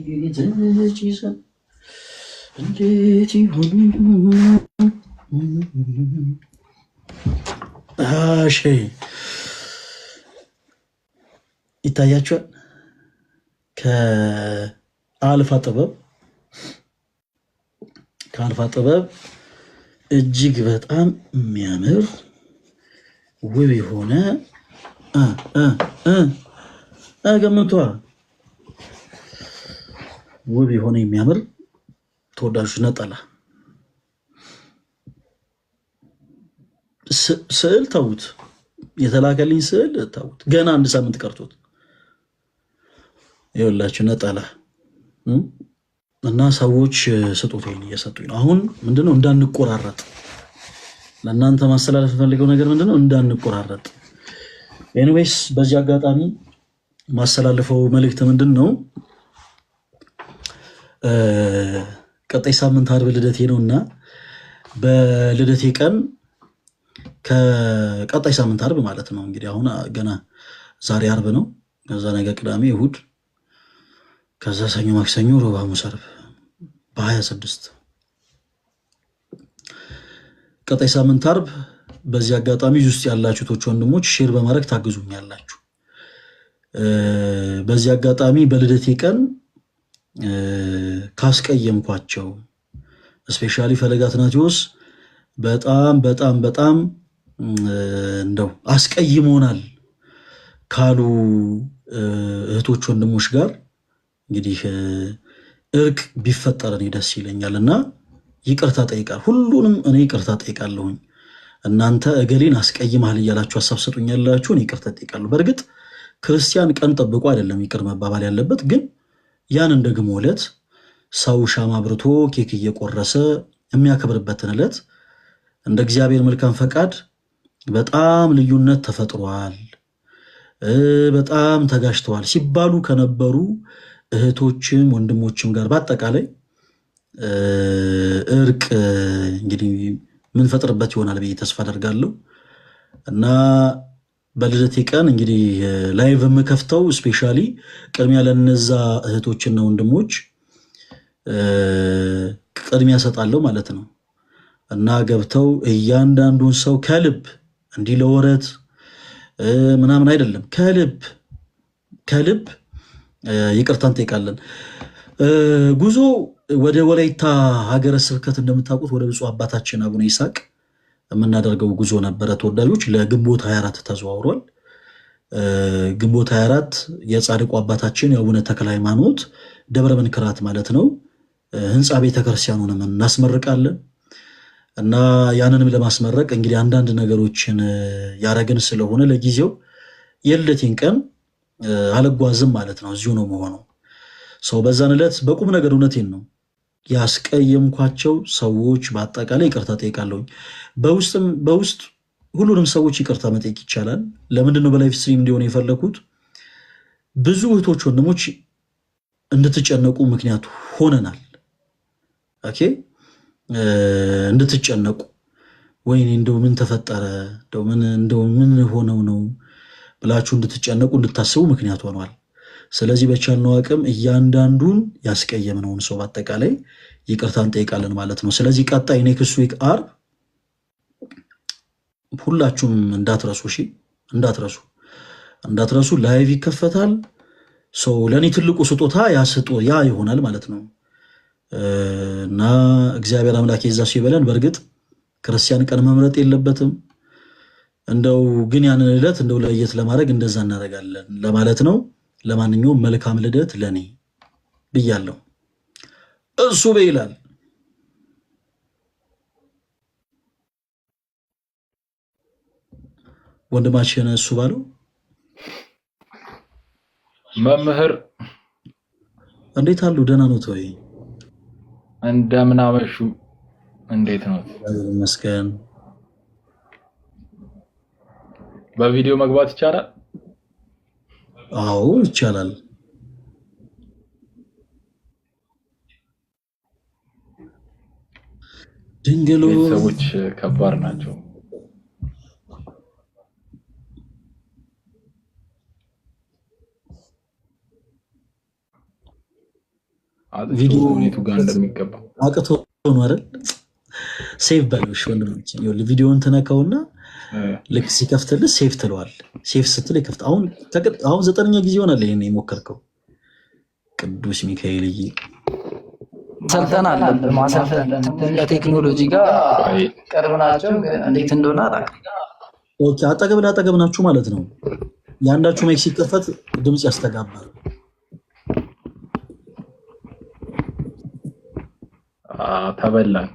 ተጪሰ እንዴት ይሁን እሺ ይታያችኋል ከአልፋ ጥበብ እጅግ በጣም የሚያምር ውብ የሆነ ገምቷ ውብ የሆነ የሚያምር ተወዳጆች ነጠላ ስዕል ተውት፣ የተላከልኝ ስዕል ተውት። ገና 1 ሳምንት ቀርቶት ይኸውላችሁ ነጠላ እና ሰዎች ስጦታዬን እየሰጡኝ ነው። አሁን ምንድነው እንዳንቆራረጥ ለእናንተ ማስተላለፍ ፈልገው ነገር ምንድነው እንዳንቆራረጥ። ኤኒዌይስ በዚህ አጋጣሚ ማስተላለፈው መልእክት ምንድነው ቀጣይ ሳምንት ዓርብ ልደቴ ነውና በልደቴ ቀን ከቀጣይ ሳምንት ዓርብ ማለት ነው እንግዲህ አሁን ገና ዛሬ ዓርብ ነው፣ ከዛ ነገ ቅዳሜ እሁድ፣ ከዛ ሰኞ ማክሰኞ ሮብ ሐሙስ ዓርብ በ26 ቀጣይ ሳምንት ዓርብ በዚህ አጋጣሚ ውስጥ ያላችሁ ቶች ወንድሞች ሼር በማድረግ ታግዙኛላችሁ። በዚህ አጋጣሚ በልደቴ ቀን ካስቀየምኳቸው ስፔሻሊ ፈለገ አትናቴዎስ በጣም በጣም በጣም እንደው አስቀይሞናል ካሉ እህቶች ወንድሞች ጋር እንግዲህ እርቅ ቢፈጠር እኔ ደስ ይለኛል እና ይቅርታ ጠይቃል። ሁሉንም እኔ ይቅርታ ጠይቃለሁኝ። እናንተ እገሌን አስቀይማል እያላችሁ ሐሳብ ሰጡኛላችሁ፣ እኔ ይቅርታ ጠይቃለሁ። በእርግጥ ክርስቲያን ቀን ጠብቆ አይደለም ይቅር መባባል ያለበት፣ ግን ያንን ደግሞ ዕለት ሰው ሻማ አብርቶ ኬክ እየቆረሰ የሚያከብርበትን ዕለት እንደ እግዚአብሔር መልካም ፈቃድ በጣም ልዩነት ተፈጥሯል፣ በጣም ተጋጭተዋል ሲባሉ ከነበሩ እህቶችም ወንድሞችም ጋር በአጠቃላይ እርቅ እንግዲህ ምን ፈጥርበት ይሆናል ብዬ ተስፋ አደርጋለሁ እና በልደቴ ቀን እንግዲህ ላይቭ የምከፍተው ስፔሻሊ ቅድሚያ ለነዛ እህቶችና ወንድሞች ቅድሚያ ሰጣለሁ ማለት ነው እና ገብተው እያንዳንዱን ሰው ከልብ እንዲህ ለወረት ምናምን አይደለም ከልብ ይቅርታ እንጠይቃለን። ጉዞ ወደ ወላይታ ሀገረ ስብከት እንደምታውቁት ወደ ብፁዕ አባታችን አቡነ ይስሐቅ የምናደርገው ጉዞ ነበረ። ተወዳጆች ለግንቦት 24 ተዘዋውሯል። ግንቦት 24 የጻድቁ አባታችን የአቡነ ተክለ ሃይማኖት ደብረ መንክራት ማለት ነው ህንፃ ቤተክርስቲያኑንም እናስመርቃለን እና ያንንም ለማስመረቅ እንግዲህ አንዳንድ ነገሮችን ያረግን ስለሆነ ለጊዜው የልደቴን ቀን አልጓዝም ማለት ነው፣ እዚሁ ነው መሆነው። ሰው በዛን ዕለት በቁም ነገር እውነቴን ነው ያስቀየምኳቸው ሰዎች በአጠቃላይ ይቅርታ ጠይቃለሁኝ። በውስጥ ሁሉንም ሰዎች ይቅርታ መጠየቅ ይቻላል። ለምንድነው በላይፍ ስትሪም እንዲሆን የፈለኩት? ብዙ እህቶች ወንድሞች እንድትጨነቁ ምክንያት ሆነናል። ኦኬ እንድትጨነቁ ወይኔ እንደው ምን ተፈጠረ እንደው ምን ሆነው ነው ብላችሁ እንድትጨነቁ እንድታስቡ ምክንያት ሆኗል። ስለዚህ በቻልነው አቅም እያንዳንዱን ያስቀየምነውን ሰው በአጠቃላይ ይቅርታ እንጠይቃለን ማለት ነው። ስለዚህ ቀጣይ ኔክስት ዊክ ዓርብ ሁላችሁም እንዳትረሱ፣ እሺ እንዳትረሱ ላይቭ ይከፈታል። ሰው ለኔ ትልቁ ስጦታ ያ ይሆናል ማለት ነው እና እግዚአብሔር አምላክ የዛ ሲበለን። በእርግጥ ክርስቲያን ቀን መምረጥ የለበትም እንደው ግን ያንን ዕለት እንደው ለየት ለማድረግ እንደዛ እናደርጋለን ለማለት ነው። ለማንኛውም መልካም ልደት ለኔ ብያለሁ። እሱ በይላል ወንድማችን እሱ ባለው መምህር እንዴት አሉ? ደህና ነው ወይ? እንደምን አመሹ? እንዴት ነው? ይመስገን። በቪዲዮ መግባት ይቻላል? አዎ ይቻላል። ድንግሎ ቤተሰቦች ከባድ ናቸው። ቪዲዮ ሁኔቱ ጋር እንደሚገባ አቅቶ ነው አይደል? ሴቭ በልሽ ወንድሞች፣ ይኸውልህ ቪዲዮውን ትነካውና ልክ ሲከፍትልህ ሴቭ ትለዋል። ሴቭ ስትል ይከፍት። አሁን 9ኛ ጊዜ ይሆናል ይሄን የሞከርከው። ቅዱስ ሚካኤልዬ ሰልጠና አለብን ማሰልጠን ከቴክኖሎጂ ጋር ቅርብ ናቸው። እንዴት እንደሆነ አላውቅም። ኦኬ፣ አጠገብ ለአጠገብ ናችሁ ማለት ነው። የአንዳችሁ ማይክ ሲከፈት ድምፅ ያስተጋባል። ተበላን።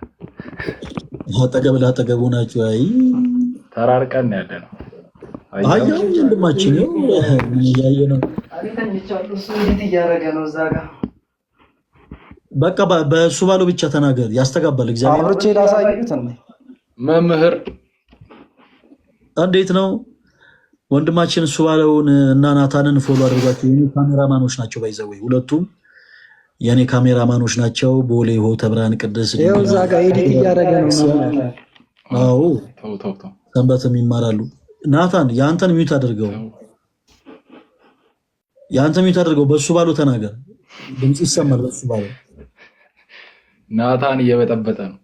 አጠገብ ለአጠገብ ናችሁ። አይ ተራርቀን ያለ ነው። አያው ወንድማችን ነው ያየ ነው። እያደረገ ነው እዛ ጋር። በቃ በእሱ ባለው ብቻ ተናገር፣ ያስተጋባል። እግዚአብሔር አብሮቼ ላሳዩት ነው። መምህር እንዴት ነው ወንድማችን? እሱ ባለውን እና ናታንን ፎሎ አድርጓቸው። የኔ ካሜራማኖች ናቸው። ባይዘው ሁለቱም የኔ ካሜራማኖች ናቸው። ቦሌ ሆተ ብርሃን ቅድስ ይኸው እዛ ጋር ኤዲት እያደረገ ነው። አዎ ተው ሰንበትም ይማራሉ። ናታን የአንተን ሚዩት አድርገው፣ የአንተን ሚዩት አድርገው። በእሱ ባለው ተናገር፣ ድምፅ ይሰማል። በእሱ ባለው ናታን እየበጠበጠ ነው።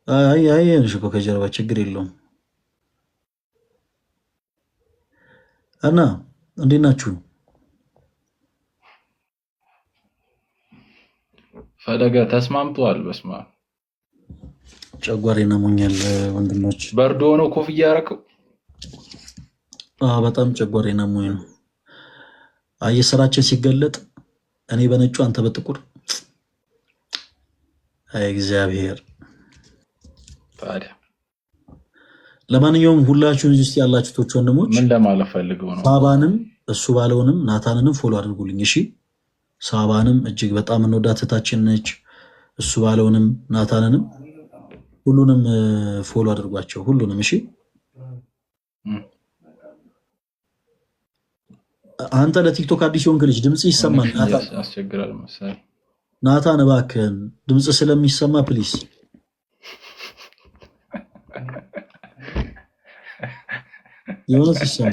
አይ እንሽ እኮ ከጀርባ ችግር የለውም። እና እንዴት ናችሁ? ፈለገ ተስማምቷል። በስማ ጨጓሬና ሞኛል ወንድሞች። በርዶ ነው ኮፍያ ያረከው። በጣም ጨጓሬና ሞኝ ነው። አየህ ስራችን ሲገለጥ እኔ በነጩ አንተ በጥቁር። አይ እግዚአብሔር። ታዲያ ለማንኛውም ሁላችሁም እዚህ ውስጥ ያላችሁት ወንድሞች ምን ለማለት ፈልገው ነው? ሳባንም እሱ ባለውንም ናታንንም ፎሎ አድርጉልኝ እሺ። ሳባንም እጅግ በጣም እንወዳት እህታችን ነች። እሱ ባለውንም ናታንንም ሁሉንም ፎሎ አድርጓቸው፣ ሁሉንም እሺ። አንተ ለቲክቶክ አዲስ የሆንክ ልጅ ድምጽ ይሰማል። ያስቸግራል መሰለኝ። ናታን እባክህን ድምጽ ስለሚሰማ ፕሊስ የሆነ ሲሰማ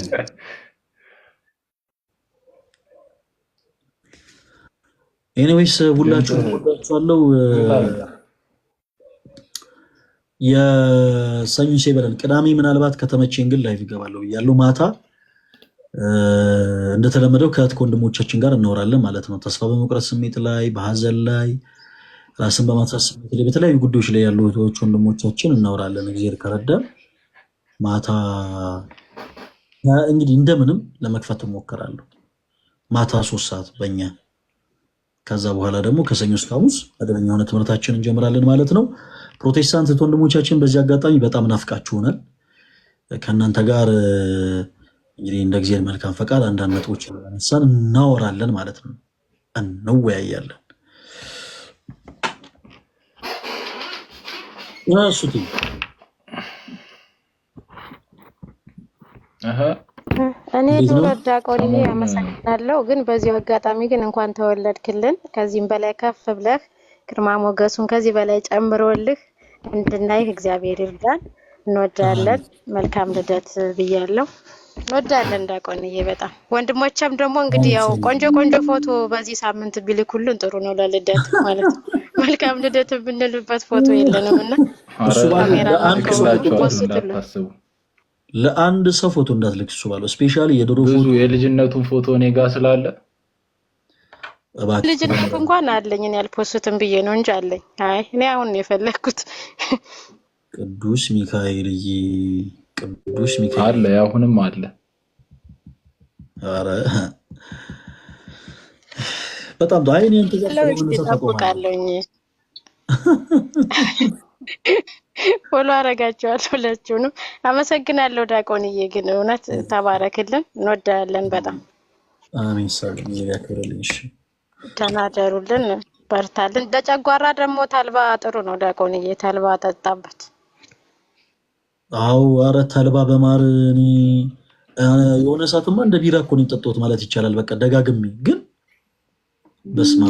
ኤኒዌይስ ሁላችሁም ወዳችኋለሁ። የሰኞ ሲበለን ቅዳሜ ምናልባት ከተመቸኝ ግን ላይቭ እገባለሁ ብያለሁ። ማታ እንደተለመደው ከእህት ወንድሞቻችን ጋር እናወራለን ማለት ነው። ተስፋ በመቁረጥ ስሜት ላይ፣ በሀዘን ላይ፣ ራስን በማጥፋት ስሜት ላይ፣ በተለያዩ ጉዳዮች ላይ ያሉ እህቶች ወንድሞቻችን እናወራለን። እግዚአብሔር ከረዳ ማታ እንግዲህ እንደምንም ለመክፈት እሞክራለሁ። ማታ 3 ሰዓት በእኛ። ከዛ በኋላ ደግሞ ከሰኞ እስከ ሐሙስ መደበኛ የሆነ ትምህርታችን እንጀምራለን ማለት ነው። ፕሮቴስታንት ወንድሞቻችን በዚህ አጋጣሚ በጣም ናፍቃችሁናል። ከእናንተ ጋር እንግዲህ እንደ እግዚአብሔር መልካም ፈቃድ አንዳንድ ነጥቦችን እናነሳን እናወራለን ማለት ነው፣ እንወያያለን። እሱቲ እኔ ትውልድ ዲያቆንዬ አመሰግናለሁ። ግን በዚህ አጋጣሚ ግን እንኳን ተወለድክልን፣ ከዚህም በላይ ከፍ ብለህ ግርማ ሞገሱን ከዚህ በላይ ጨምሮልህ እንድናይህ እግዚአብሔር ይርዳን። እንወዳለን። መልካም ልደት ብያለሁ። እንወዳለን ዲያቆንዬ በጣም። ወንድሞቼም ደግሞ እንግዲህ ያው ቆንጆ ቆንጆ ፎቶ በዚህ ሳምንት ቢልኩልን ጥሩ ነው ለልደት ማለት ነው። መልካም ልደት ብንልበት ፎቶ የለንም እና ለአንድ ሰው ፎቶ እንዳትልክ እሱ ባለው ስፔሻሊ የድሮ ብዙ የልጅነቱን ፎቶ እኔ ጋር ስላለ ልጅነት እንኳን አለኝ እኔ አልፖስትም ብዬ ነው እንጂ አለኝ። አይ እኔ አሁን ነው የፈለኩት። ቅዱስ ሚካኤልዬ ቅዱስ ሚካኤል አለ አሁንም አለ። አረ በጣም ዳይ እኔ እንትን ተጠብቃለሁኝ። ፎሎ አረጋቸዋለሁ ሁላችሁንም። አመሰግናለሁ ዲያቆንዬ። ግን እውነት ተባረክልን፣ እንወዳለን በጣም። አሜን። ሰላም ይያከረልኝ። እሺ ተናደሩልን፣ በርታልን። ለጨጓራ ደግሞ ተልባ ጥሩ ነው ዲያቆንዬ፣ ተልባ ጠጣበት። አው አረ ተልባ በማር እኔ የሆነ ሰዓትማ እንደ ቢራ እኮ ነው የጠጣሁት ማለት ይቻላል። በቃ ደጋግሜ ግን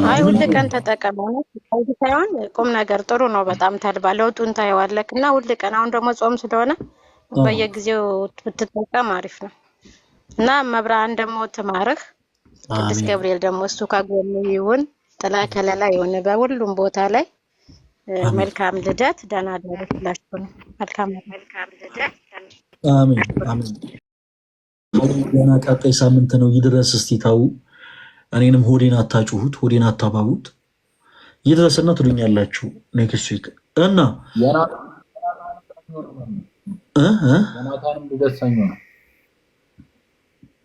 አይ ሁል ቀን ተጠቀመው ነው ሳይሆን ቁም ነገር ጥሩ ነው። በጣም ተልባ ለውጡን ታየዋለህ እና ሁል ቀን አሁን ደግሞ ጾም ስለሆነ በየጊዜው ብትጠቀም አሪፍ ነው እና መብራን ደግሞ ትማርህ። ቅዱስ ገብርኤል ደግሞ እሱ ከጎኑ ይሁን፣ ጥላ ከለላ ይሁን በሁሉም ቦታ ላይ። መልካም ልደት። ደህና ደረስላችሁ ነው። መልካም ልደት። አሜን አሜን። ገና ቀጣይ ሳምንት ነው ይድረስ። እስቲ ታው እኔንም ሆዴን አታጩሁት፣ ሆዴን አታባቡት። ይድረስና ትሉኛላችሁ ኔክስት ዊክ እና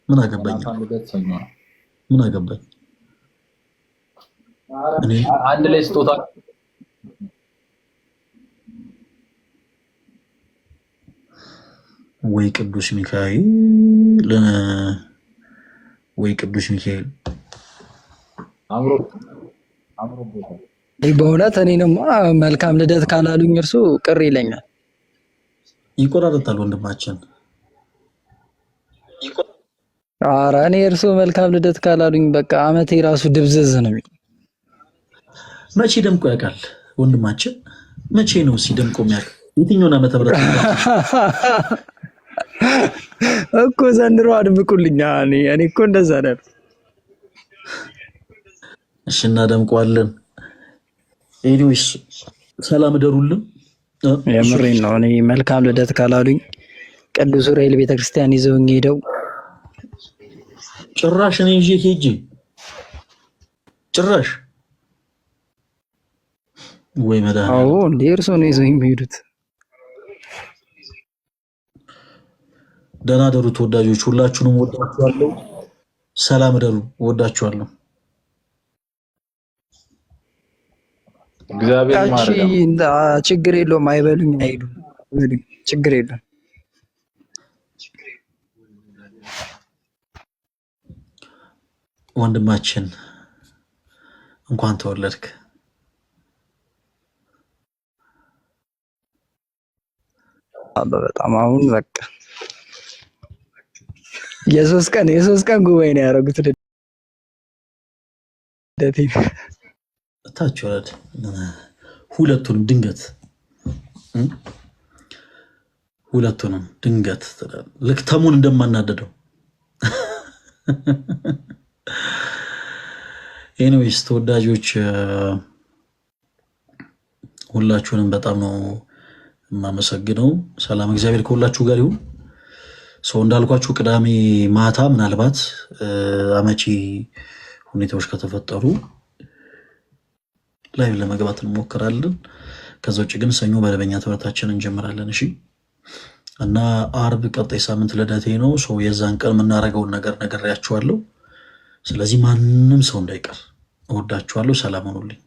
ምን አገባኝ? ምን አገባኝ? አንድ ላይ ስጦታ ወይ ቅዱስ ሚካኤል ወይ ቅዱስ ሚካኤል በእውነት እኔንም መልካም ልደት ካላሉኝ እርሱ ቅር ይለኛል። ይቆራረጣል ወንድማችን። ኧረ እኔ እርሱ መልካም ልደት ካላሉኝ በቃ አመቴ ራሱ ድብዝዝ ነው የሚል። መቼ ደምቆ ያውቃል ወንድማችን? መቼ ነው ሲደምቆ የሚያውቅ? የትኛውን ዓመተ ምህረት እኮ ዘንድሮ አድምቁልኛ። እኔ እኮ እንደዛ ነው። እሺ እናደምቀዋለን። ኤኒዌይስ ሰላም እደሩልን። የምሬን ነው። እኔ መልካም ልደት ካላሉኝ ቅዱስ ዑራኤል ቤተክርስቲያን ይዘውኝ ሄደው ጭራሽ እኔ ይዤ ሄጄ ጭራሽ ወይ መዳን። አዎ እንዴ እርሶ ነው ይዘውኝ የሚሄዱት። ደህና ደሩ ተወዳጆች፣ ሁላችሁንም ወዳችኋለሁ። ሰላም ደሩ፣ ወዳችኋለሁ። እግዚአብሔር ይማረን። ችግር የለውም አይበሉኝ፣ አይሄዱም፣ ችግር የለውም። ወንድማችን እንኳን ተወለድክ። በጣም አሁን በቃ የሶስት ቀን ጉባኤ ነው ያደረጉት። ልደቴ ታች ወረድ ሁለቱንም ድንገት ልክ ተሙን እንደማናደደው። ኤኒዌይስ ተወዳጆች ሁላችሁንም በጣም ነው የማመሰግነው። ሰላም እግዚአብሔር ከሁላችሁ ጋር ይሁን። ሰው እንዳልኳችሁ ቅዳሜ ማታ ምናልባት አመቺ ሁኔታዎች ከተፈጠሩ ላይ ለመግባት እንሞክራለን። ከዛ ውጭ ግን ሰኞ መደበኛ ትምህርታችንን እንጀምራለን። እሺ። እና አርብ ቀጣይ ሳምንት ልደቴ ነው። ሰው የዛን ቀን የምናደርገውን ነገር ነግሬያችኋለሁ። ስለዚህ ማንም ሰው እንዳይቀር። እወዳችኋለሁ። ሰላም ሁኑልኝ።